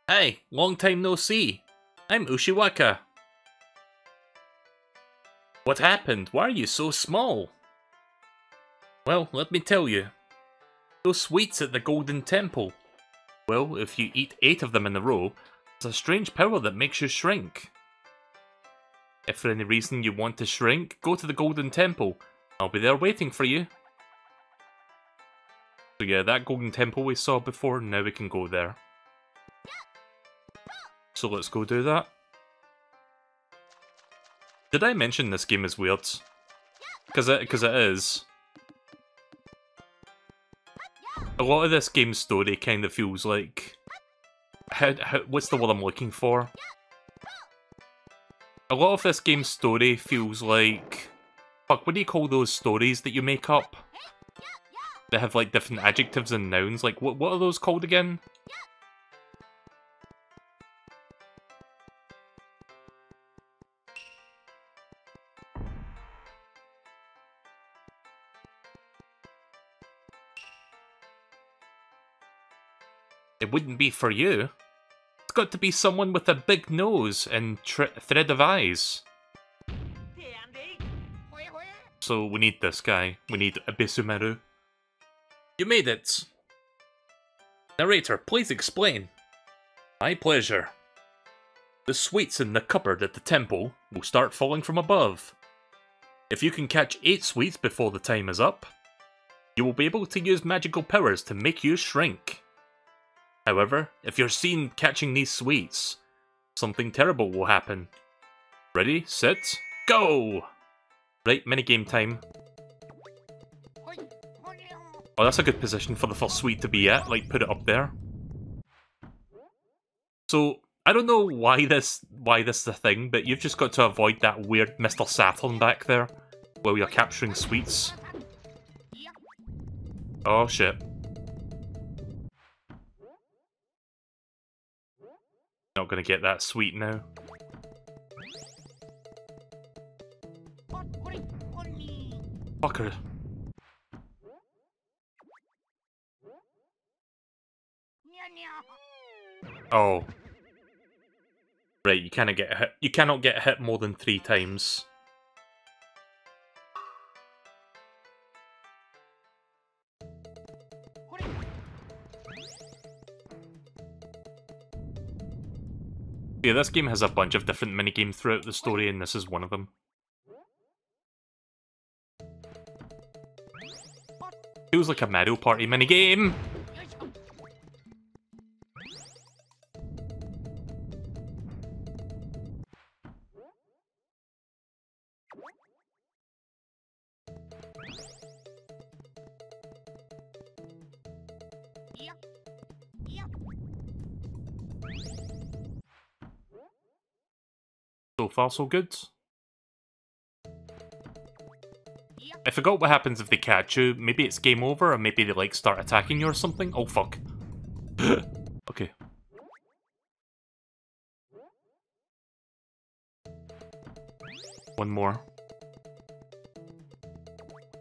Hey, long time no see. I'm Ushiwaka. What happened? Why are you so small? Well, let me tell you. Those sweets at the Golden Temple. Well, if you eat 8 of them in a row, there's a strange power that makes you shrink. If for any reason you want to shrink, go to the Golden Temple. I'll be there waiting for you. So yeah, that Golden Temple we saw before, now we can go there. So let's go do that. Did I mention this game is weird? Because it is. A lot of this game's story kind of feels like... what's the word I'm looking for? A lot of this game's story feels like... Fuck, what do you call those stories that you make up? They have like different adjectives and nouns, like what are those called again? It wouldn't be for you. It's got to be someone with a big nose and thread of eyes. So we need this guy. We need Abisumaru. You made it! Narrator, please explain. My pleasure. The sweets in the cupboard at the temple will start falling from above. If you can catch 8 sweets before the time is up, you will be able to use magical powers to make you shrink. However, if you're seen catching these sweets, something terrible will happen. Ready, set, go! Right, minigame time. Oh, that's a good position for the first sweet to be at, like, put it up there. So, I don't know why this is a thing, but you've just got to avoid that weird Mr. Saturn back there, while you're capturing sweets. Oh shit. Not gonna get that sweet now. Fucker. Oh. Right, you cannot get hit. You cannot get hit more than 3 times. Yeah, this game has a bunch of different minigames throughout the story, and this is one of them. Feels like a Mario Party minigame! So far, so good. I forgot what happens if they catch you. Maybe it's game over, or maybe they like start attacking you or something. Oh fuck. Okay. One more.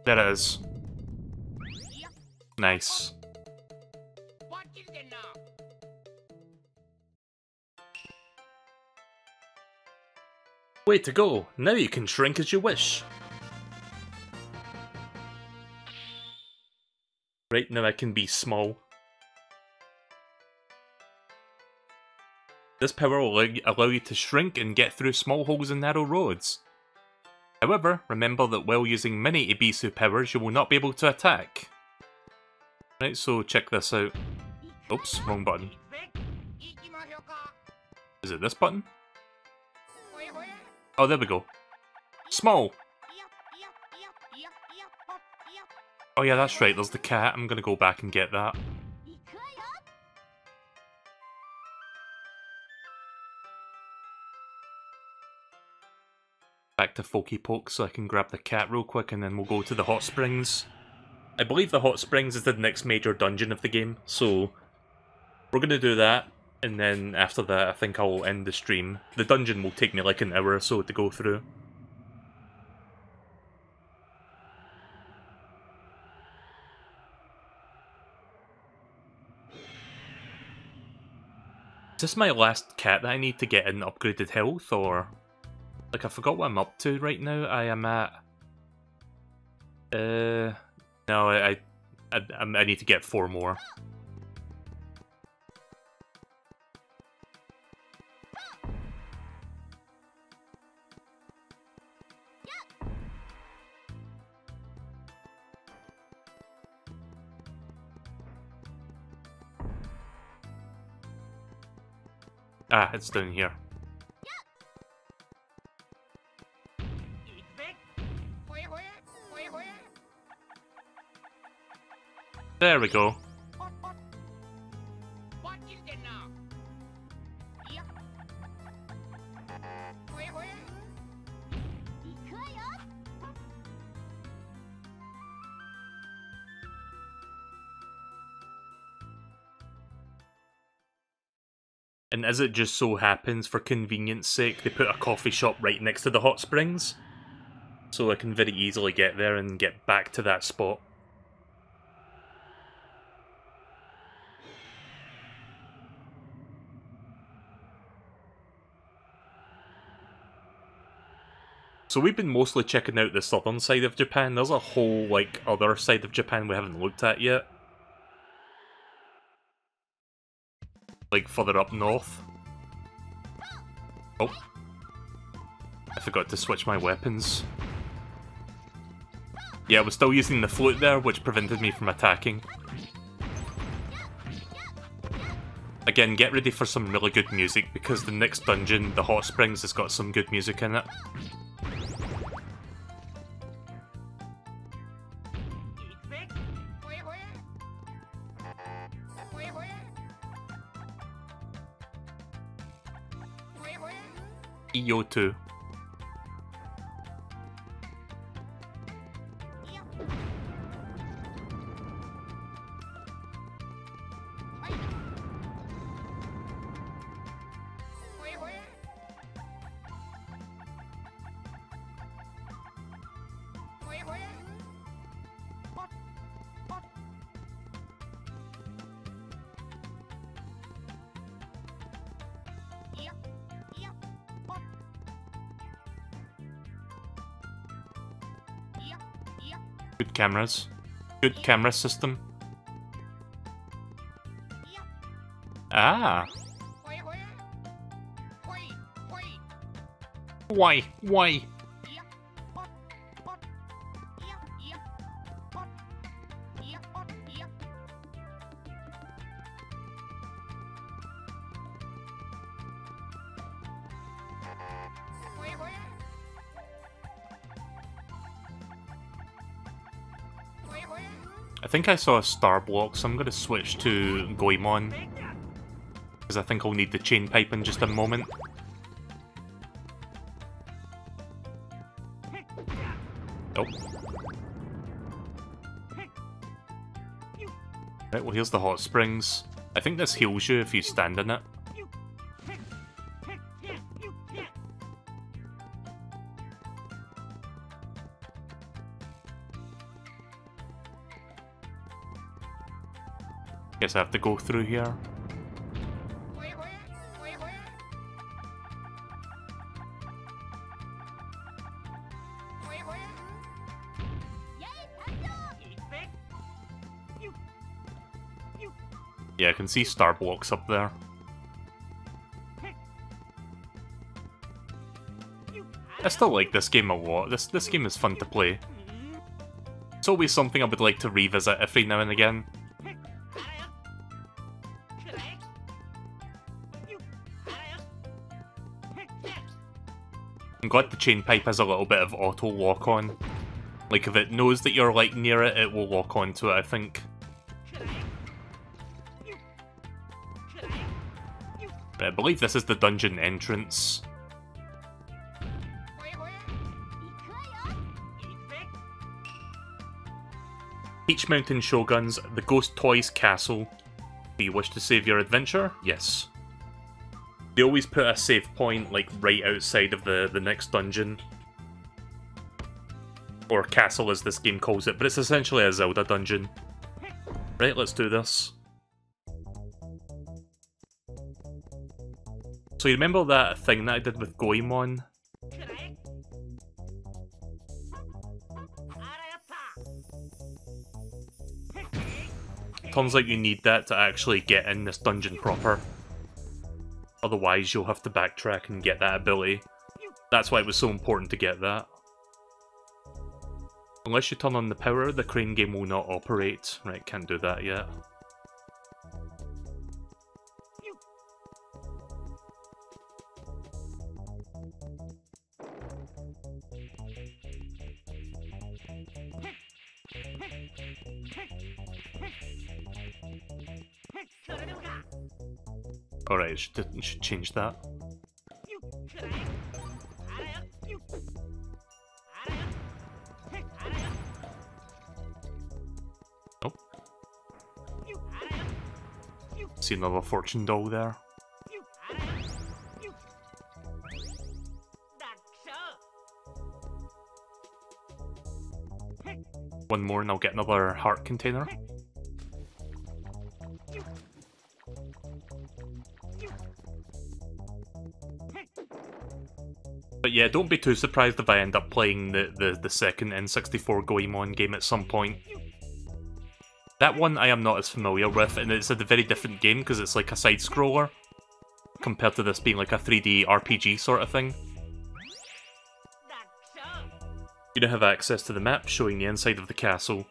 There it is. Nice. Way to go! Now you can shrink as you wish. Right now I can be small. This power will allow you to shrink and get through small holes and narrow roads. However, remember that while using many Ibisu powers, you will not be able to attack. Right, so check this out. Oops, wrong button. Is it this button? Oh, there we go. Small! Oh yeah, that's right, there's the cat. I'm gonna go back and get that. Back to Folky Poke so I can grab the cat real quick and then we'll go to the hot springs. I believe the hot springs is the next major dungeon of the game, so we're gonna do that, and then after that I think I'll end the stream. The dungeon will take me like an hour or so to go through. Is this my last cat that I need to get in upgraded health, or... Like, I forgot what I'm up to right now. I am at... No, I need to get 4 more. Ah, it's down here. There we go. And as it just so happens, for convenience sake, they put a coffee shop right next to the hot springs. So I can very easily get there and get back to that spot. So we've been mostly checking out the southern side of Japan. There's a whole, like, other side of Japan we haven't looked at yet. Like, further up north. Oh. I forgot to switch my weapons. Yeah, I was still using the flute there, which prevented me from attacking. Again, get ready for some really good music, because the next dungeon, the Hot Springs, has got some good music in it. EO2. Good cameras. Good camera system. Ah. Why? Why? I think I saw a star block, so I'm going to switch to Goemon. Because I think I'll need the chain pipe in just a moment. Oh. Right, well here's the hot springs. I think this heals you if you stand in it. Guess I have to go through here. Yeah, I can see star blocks up there. I still like this game a lot. This game is fun to play. It's always something I would like to revisit every now and again. I'm glad the chain pipe has a little bit of auto lock on. Like if it knows that you're like near it, it will lock onto it, I think. But I believe this is the dungeon entrance. Peach Mountain Shogun's The Ghost Toys Castle. Do you wish to save your adventure? Yes. They always put a save point like right outside of the next dungeon. Or castle as this game calls it, but it's essentially a Zelda dungeon. Right, let's do this. So you remember that thing that I did with Goemon? Turns out you need that to actually get in this dungeon proper. Otherwise you'll have to backtrack and get that ability. That's why it was so important to get that. Unless you turn on the power, the crane game will not operate. Right, can't do that yet. Alright, it should change that. Oh. See another fortune doll there. One more and I'll get another heart container. But yeah, don't be too surprised if I end up playing the second N64 Goemon game at some point. That one I am not as familiar with, and it's a very different game because it's like a side-scroller, compared to this being like a 3D RPG sort of thing. You now have access to the map showing the inside of the castle.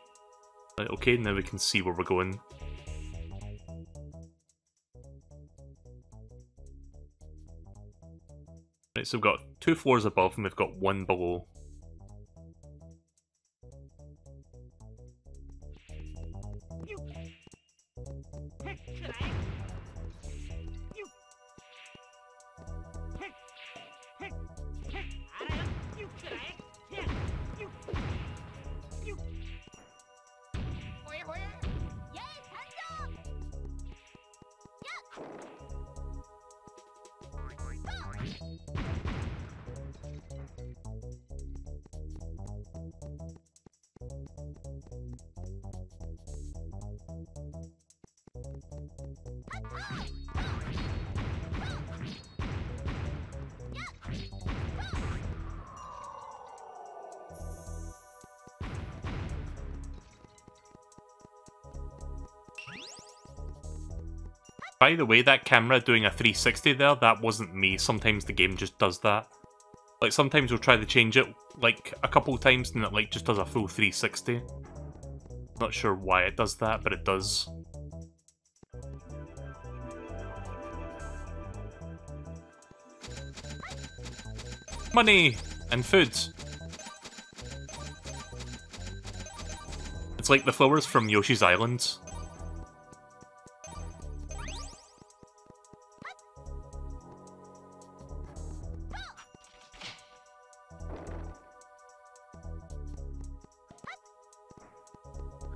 Right, okay, now we can see where we're going. Right, so we've got 2 floors above and we've got 1 below. By the way, that camera doing a 360 there, that wasn't me. Sometimes the game just does that. Like, sometimes we'll try to change it, like, a couple times, and it, like, just does a full 360. Not sure why it does that, but it does. Money! And food. It's like the flowers from Yoshi's Island.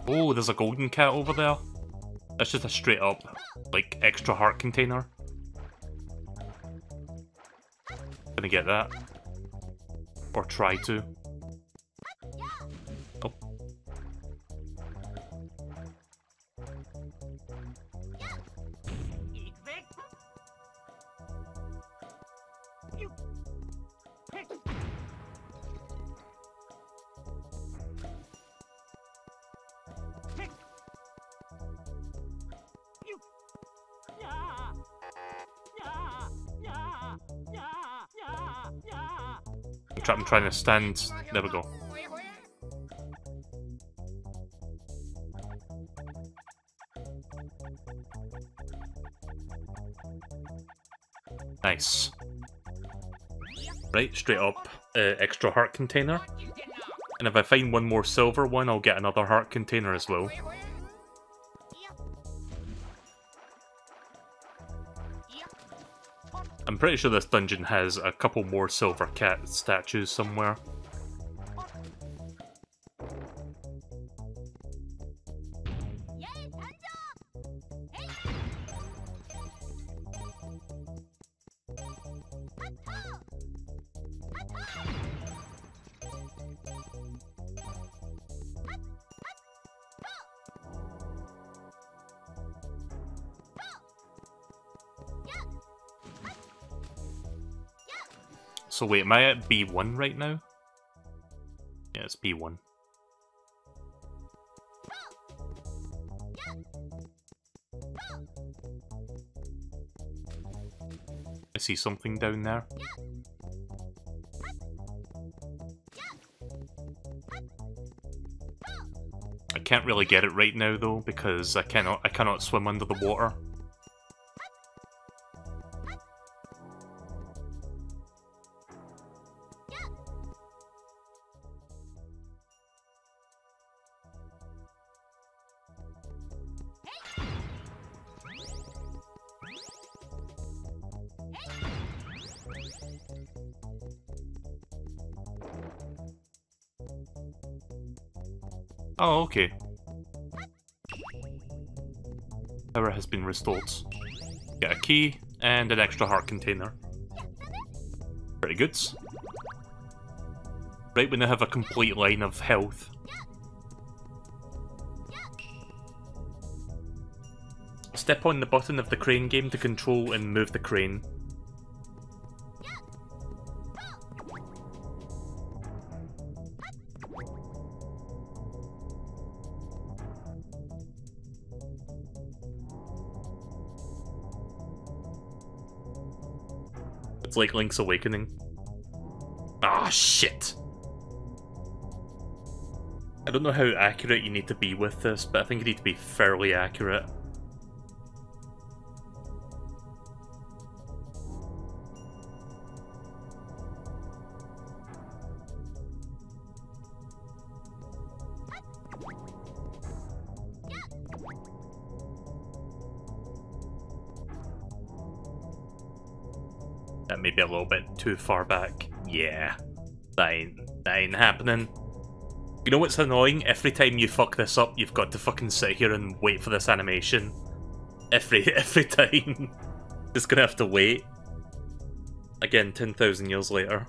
Oh, there's a golden cat over there. That's just a straight up, like, extra heart container. Gonna get that. Or try to. Oh. I'm trying to stand. There we go. Nice. Right, straight up, extra heart container. And if I find one more silver one, I'll get another heart container as well. I'm pretty sure this dungeon has a couple more silver cat statues somewhere. So wait, am I at B1 right now? Yeah, it's B1. I see something down there. I can't really get it right now though, because I cannot swim under the water. Oh, okay. Power has been restored. Get a key and an extra heart container. Pretty good. Right, we now have a complete line of health. Step on the button of the crane game to control and move the crane. It's like Link's Awakening. Ah, shit! I don't know how accurate you need to be with this, but I think you need to be fairly accurate. That may be a little bit too far back. Yeah, that ain't happening. You know what's annoying? Every time you fuck this up, you've got to fucking sit here and wait for this animation. Every time. Just gonna have to wait. Again, 10,000 years later.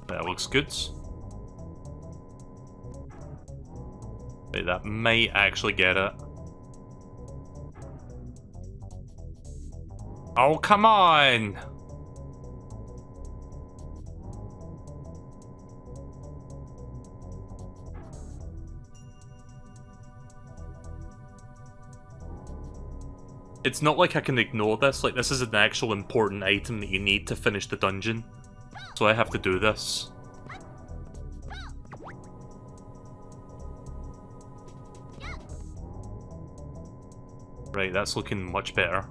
That looks good. Wait, that might actually get it. Oh, come on! It's not like I can ignore this, like this is an actual important item that you need to finish the dungeon. So I have to do this. Right, that's looking much better.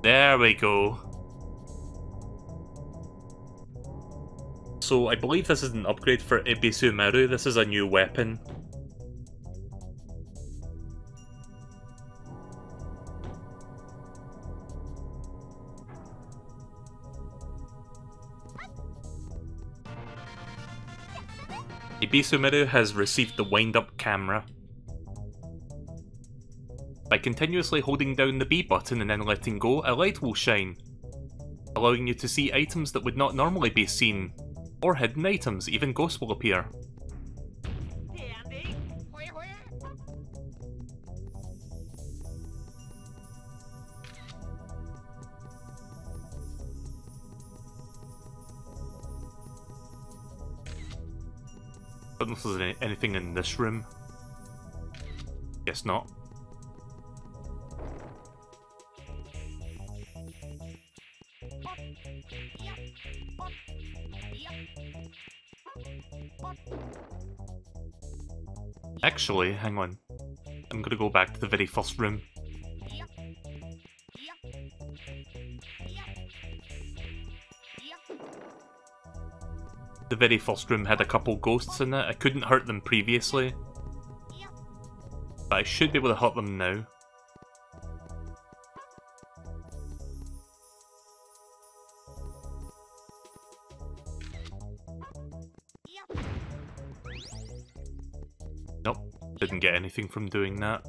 There we go. So I believe this is an upgrade for Ibisumaru. This is a new weapon. Ibisumaru has received the wind-up camera. By continuously holding down the B button and then letting go, a light will shine, allowing you to see items that would not normally be seen, or hidden items. Even ghosts will appear. I don't know if there's anything in this room. Guess not. Actually, hang on. I'm gonna go back to the very first room. The very first room had a couple ghosts in it. I couldn't hurt them previously, but I should be able to hurt them now. Nope, didn't get anything from doing that.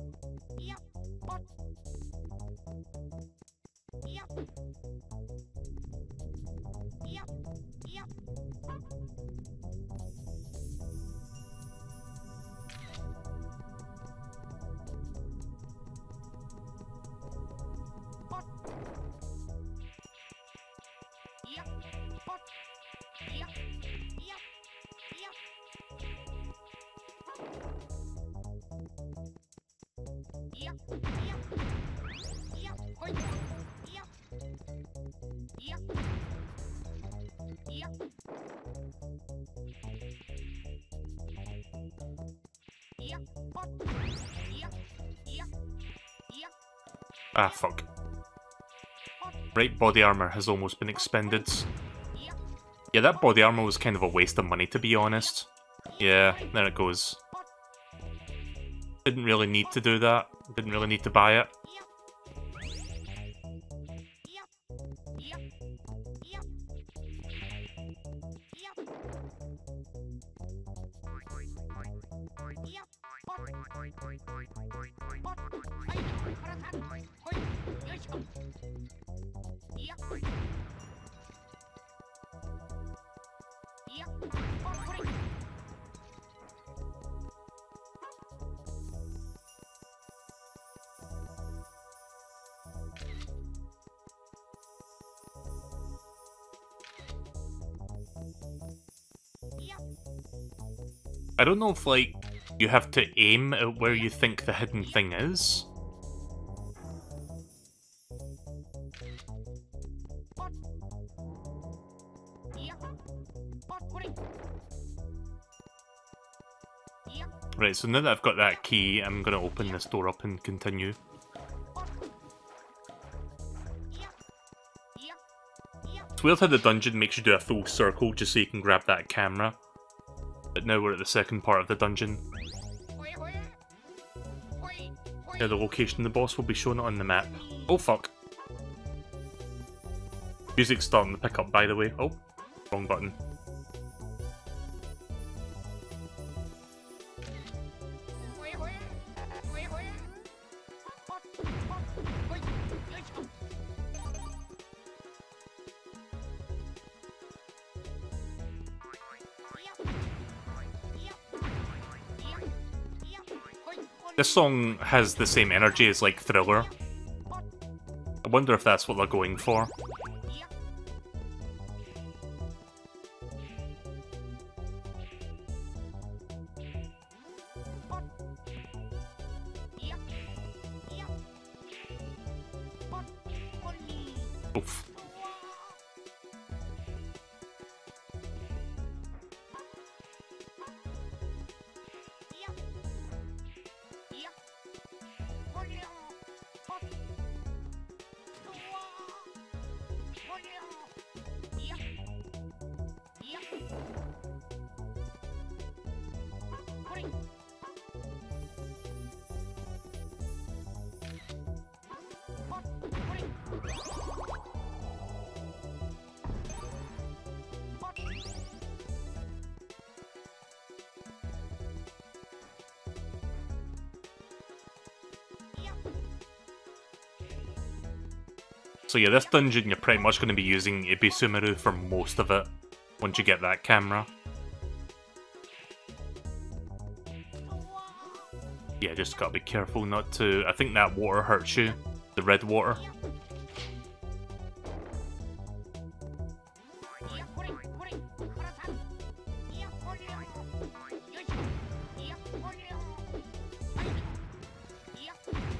Ah, fuck. Right, body armor has almost been expended. Yeah, that body armor was kind of a waste of money, to be honest. Yeah, there it goes. Didn't really need to do that. Didn't really need to buy it. I don't know if, like, you have to aim at where you think the hidden thing is. Right, so now that I've got that key, I'm going to open this door up and continue. It's weird how the dungeon makes you do a full circle just so you can grab that camera. But now we're at the second part of the dungeon. Now the location of the boss will be shown on the map. Oh fuck. Music's starting to pick up, by the way. Oh, wrong button. This song has the same energy as, like, Thriller. I wonder if that's what they're going for. Oof. So yeah, this dungeon you're pretty much going to be using Ibisumaru for most of it, once you get that camera. Yeah, just gotta be careful not to... I think that water hurts you, the red water.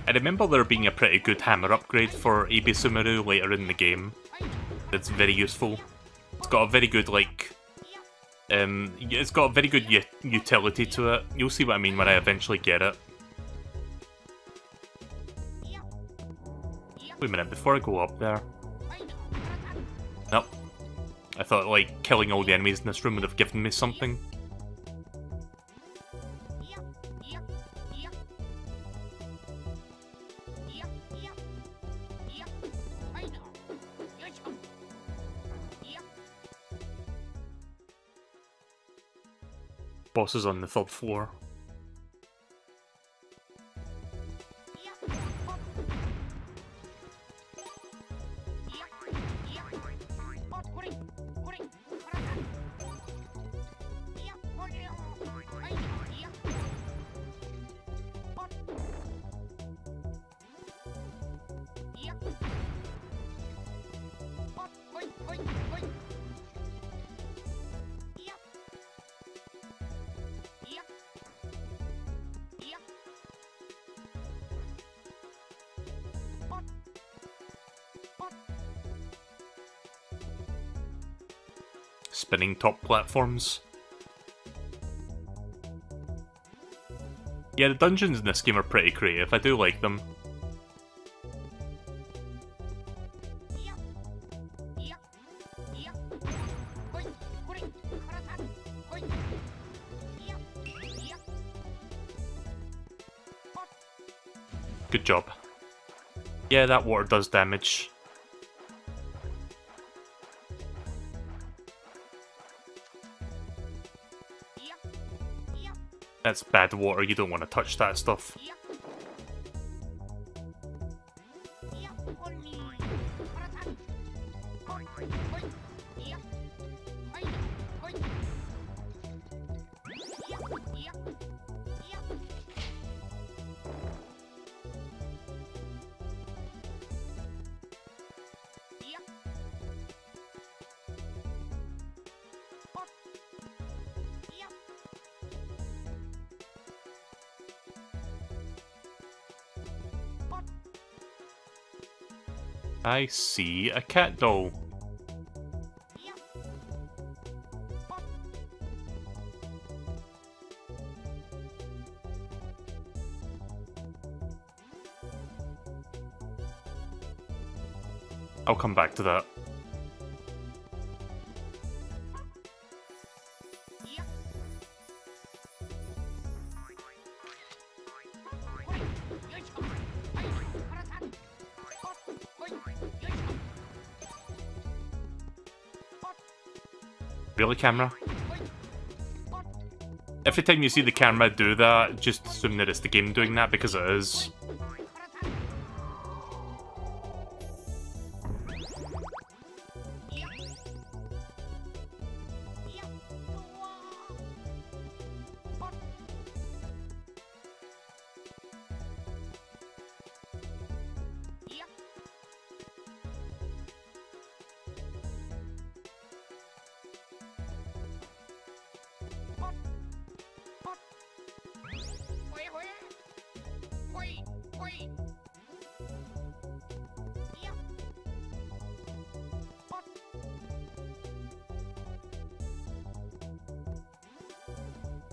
I remember there being a pretty good hammer upgrade for Ibisumaru later in the game. It's very useful. It's got a very good, like... it's got a very good utility to it. You'll see what I mean when I eventually get it. Wait a minute, before I go up there... Nope. I thought, like, killing all the enemies in this room would have given me something. Boss is on the third floor. Spinning top platforms. Yeah, the dungeons in this game are pretty creative. I do like them. Good job. Yeah, that water does damage. That's bad water, you don't want to touch that stuff. I see a cat doll. I'll come back to that. Really, camera? Every time you see the camera do that, just assume that it's the game doing that, because it is.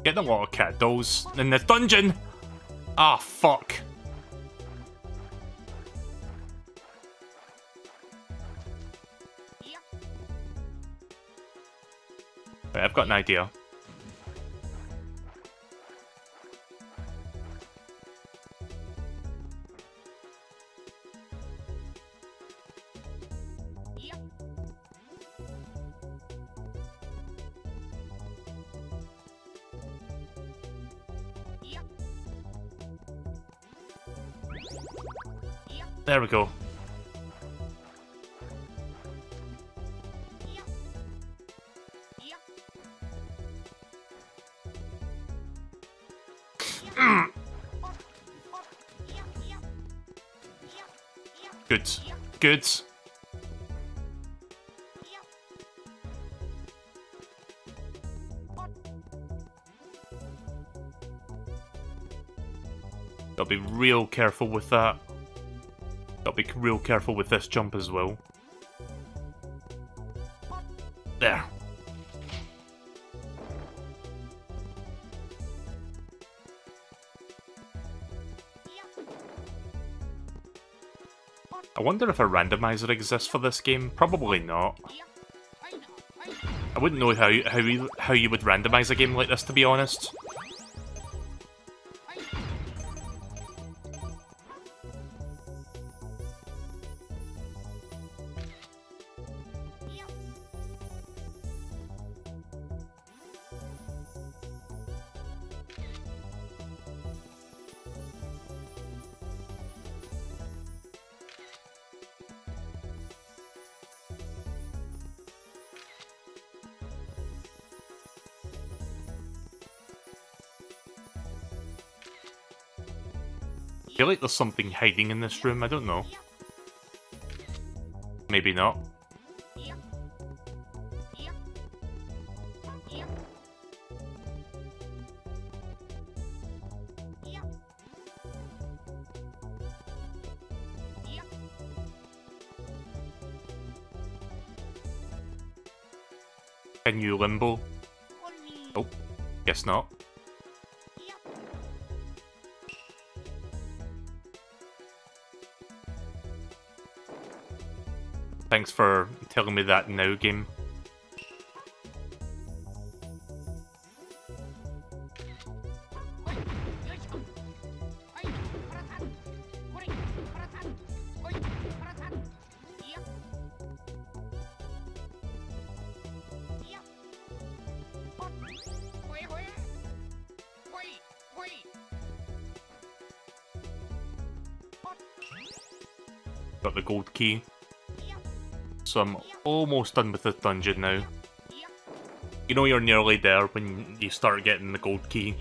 Get the water cat dolls in the dungeon! Ah, fuck. Right, I've got an idea. There we go. Good. Good. Gotta be real careful with that. Gotta be real careful with this jump as well. There. I wonder if a randomizer exists for this game. Probably not. I wouldn't know how you would randomize a game like this, to be honest. I feel like there's something hiding in this room, I don't know. Maybe not. Can you limbo? Oh, guess not. Thanks for telling me that now, game. Got the gold key. So I'm almost done with this dungeon now. You know you're nearly there when you start getting the gold key.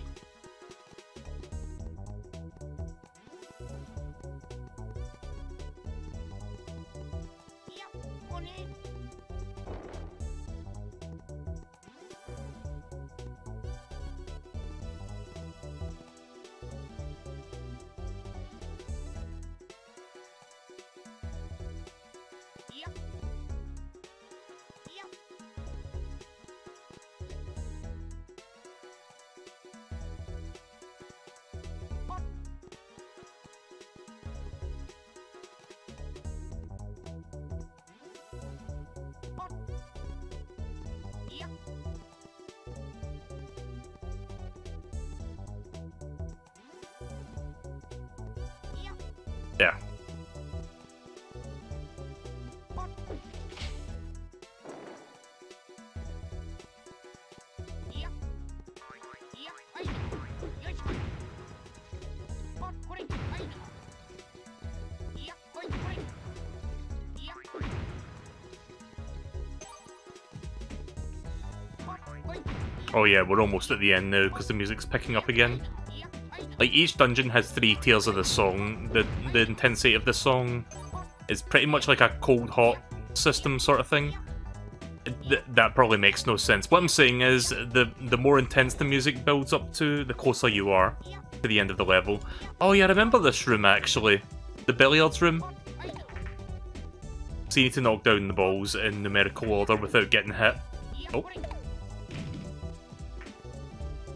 Yeah. Oh yeah, we're almost at the end now because the music's picking up again. Like, each dungeon has 3 tiers of the song. The intensity of the song is pretty much like a cold-hot system sort of thing. That probably makes no sense. What I'm saying is, the more intense the music builds up to, the closer you are to the end of the level. Oh yeah, I remember this room actually. The billiards room. So you need to knock down the balls in numerical order without getting hit. Oh.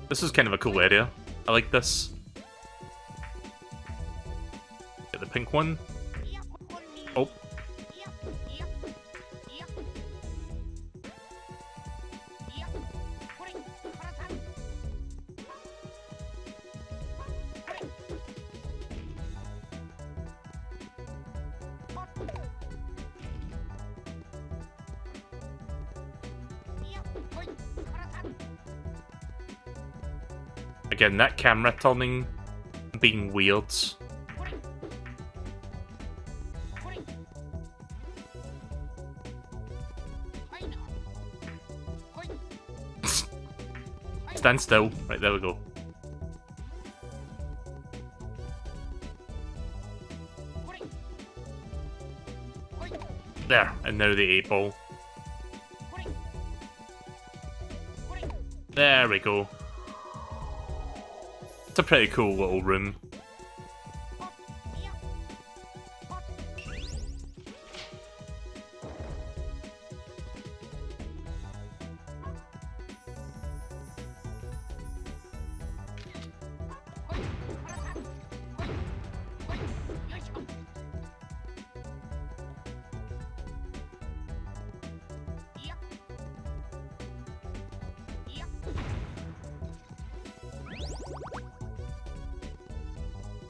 This is kind of a cool area. I like this. Get the pink one. Oh. Again, that camera turning being weird. Stand still. Right, there we go. There, and now the 8 ball. There we go. It's a pretty cool little room.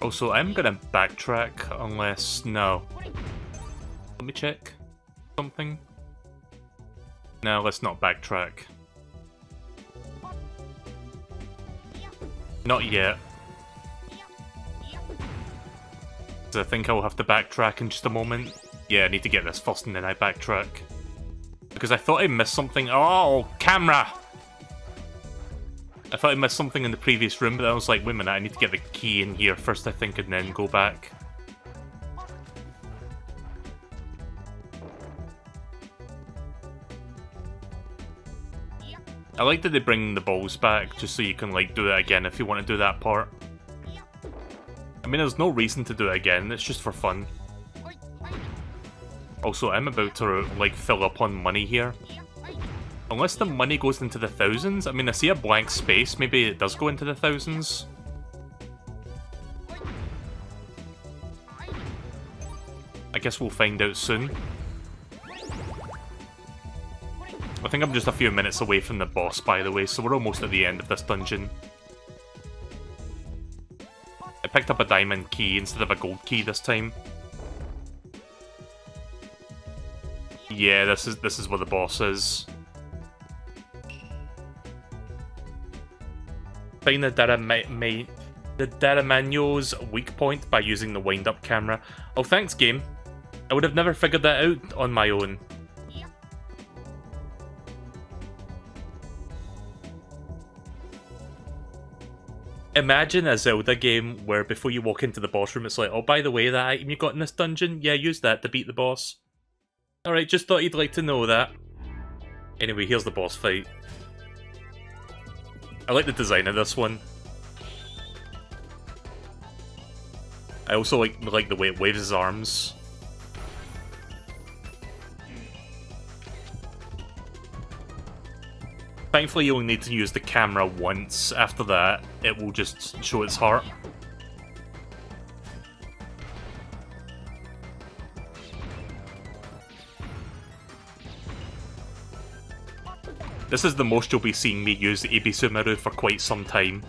Also, I'm gonna backtrack unless... no. Let me check something. No, let's not backtrack. Not yet. So I think I'll have to backtrack in just a moment. Yeah, I need to get this first and then I backtrack. Because I thought I missed something. Oh, camera! I thought I missed something in the previous room, but I was like, wait a minute, I need to get the key in here first, I think, and then go back. I like that they bring the balls back, just so you can, like, do it again if you want to do that part. I mean, there's no reason to do it again, it's just for fun. Also, I'm about to, like, fill up on money here. Unless the money goes into the thousands. I mean, I see a blank space. Maybe it does go into the thousands. I guess we'll find out soon. I think I'm just a few minutes away from the boss, by the way, so we're almost at the end of this dungeon. I picked up a diamond key instead of a gold key this time. Yeah, this is where the boss is. Find the Daramanio's weak point by using the wind-up camera. Oh, thanks, game. I would have never figured that out on my own. Imagine a Zelda game where before you walk into the boss room, it's like, oh, by the way, that item you got in this dungeon, yeah, use that to beat the boss. Alright, just thought you'd like to know that. Anyway, here's the boss fight. I like the design of this one. I also like the way it waves his arms. Thankfully, you only need to use the camera once. After that, it will just show its heart. This is the most you'll be seeing me use Ibisumaru for quite some time.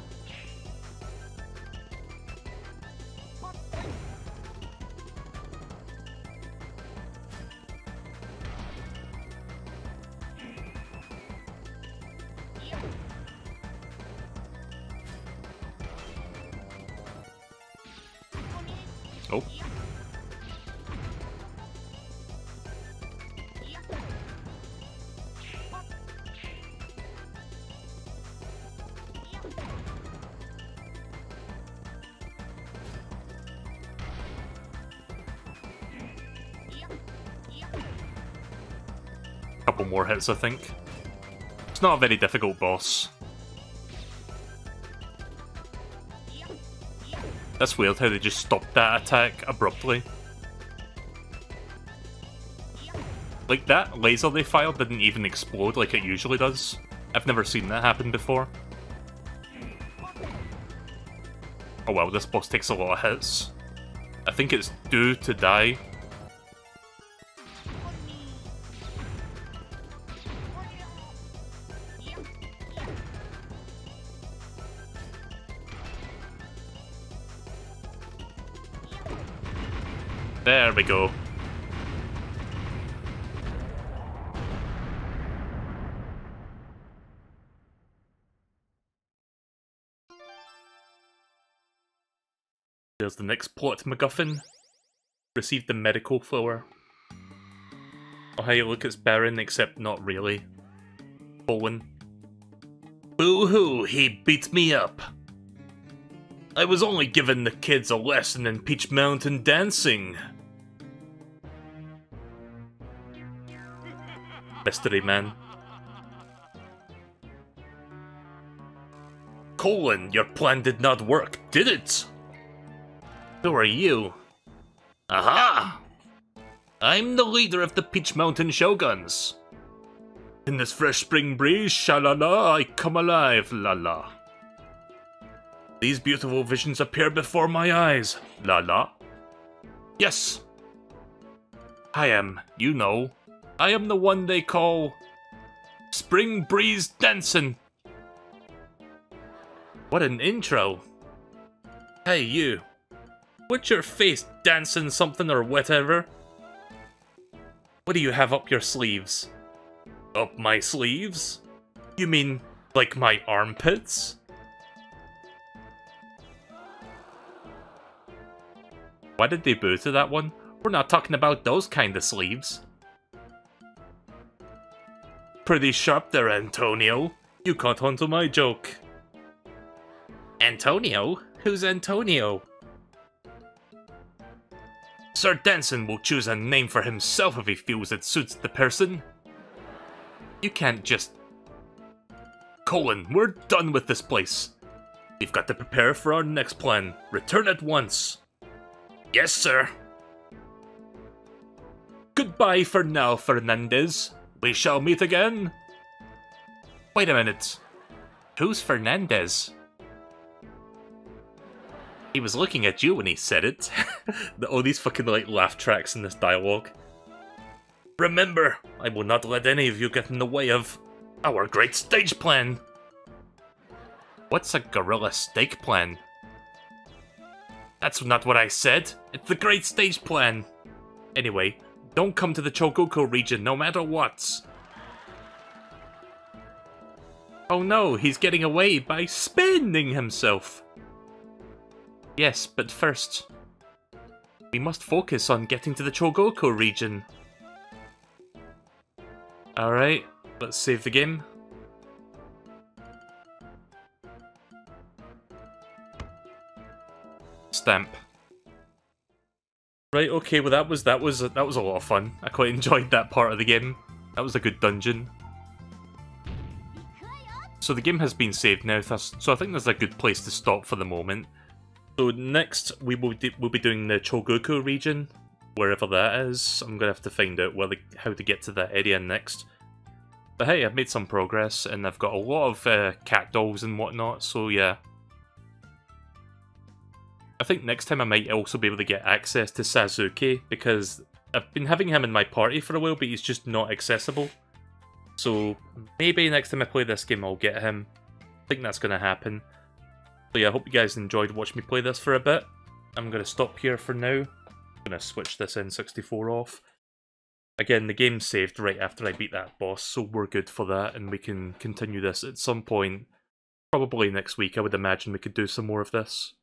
Oh. Couple more hits, I think. It's not a very difficult boss. That's weird how they just stopped that attack abruptly. Like, that laser they fired didn't even explode like it usually does. I've never seen that happen before. Oh wow, this boss takes a lot of hits. I think it's due to die. There we go. There's the next plot MacGuffin. Received the medical flower. Oh hey, look, it's barren, except not really. Colon. Boo-hoo, he beat me up. I was only giving the kids a lesson in Peach Mountain dancing. Mystery Man. Colon, your plan did not work, did it? Who are you? Aha! I'm the leader of the Peach Mountain Shoguns. In this fresh spring breeze, sha-la-la, I come alive, la-la. These beautiful visions appear before my eyes, la-la. Yes. I am, you know, I am the one they call Spring Breeze Dancin'. What an intro. Hey you, what's your face dancing something or whatever? What do you have up your sleeves? Up my sleeves? You mean like my armpits? Why did they boo to that one? We're not talking about those kind of sleeves. Pretty sharp there, Antonio. You caught on to my joke. Antonio? Who's Antonio? Sir Danson will choose a name for himself if he feels it suits the person. You can't just... Colon, we're done with this place. We've got to prepare for our next plan. Return at once. Yes, sir. Goodbye for now, Fernandez. We shall meet again. Wait a minute. Who's Fernandez? He was looking at you when he said it. All these fucking like laugh tracks in this dialogue. Remember, I will not let any of you get in the way of our great stage plan. What's a gorilla steak plan? That's not what I said. It's the great stage plan. Anyway, don't come to the Chogoku region no matter what. Oh no, he's getting away by spinning himself. Yes, but first, we must focus on getting to the Chogoku region. Alright, let's save the game. Stamp. Right, okay, well that was a lot of fun. I quite enjoyed that part of the game. That was a good dungeon. So the game has been saved now, so I think there's a good place to stop for the moment. So next we'll be doing the Chogoku region, wherever that is. I'm gonna have to find out how to get to that area next. But hey, I've made some progress, and I've got a lot of cat dolls and whatnot, so yeah. I think next time I might also be able to get access to Sasuke, because I've been having him in my party for a while, but he's just not accessible. So maybe next time I play this game I'll get him. I think that's going to happen. So yeah, I hope you guys enjoyed watching me play this for a bit. I'm going to stop here for now. I'm going to switch this N64 off. Again, the game's saved right after I beat that boss, so we're good for that, and we can continue this at some point. Probably next week, I would imagine we could do some more of this.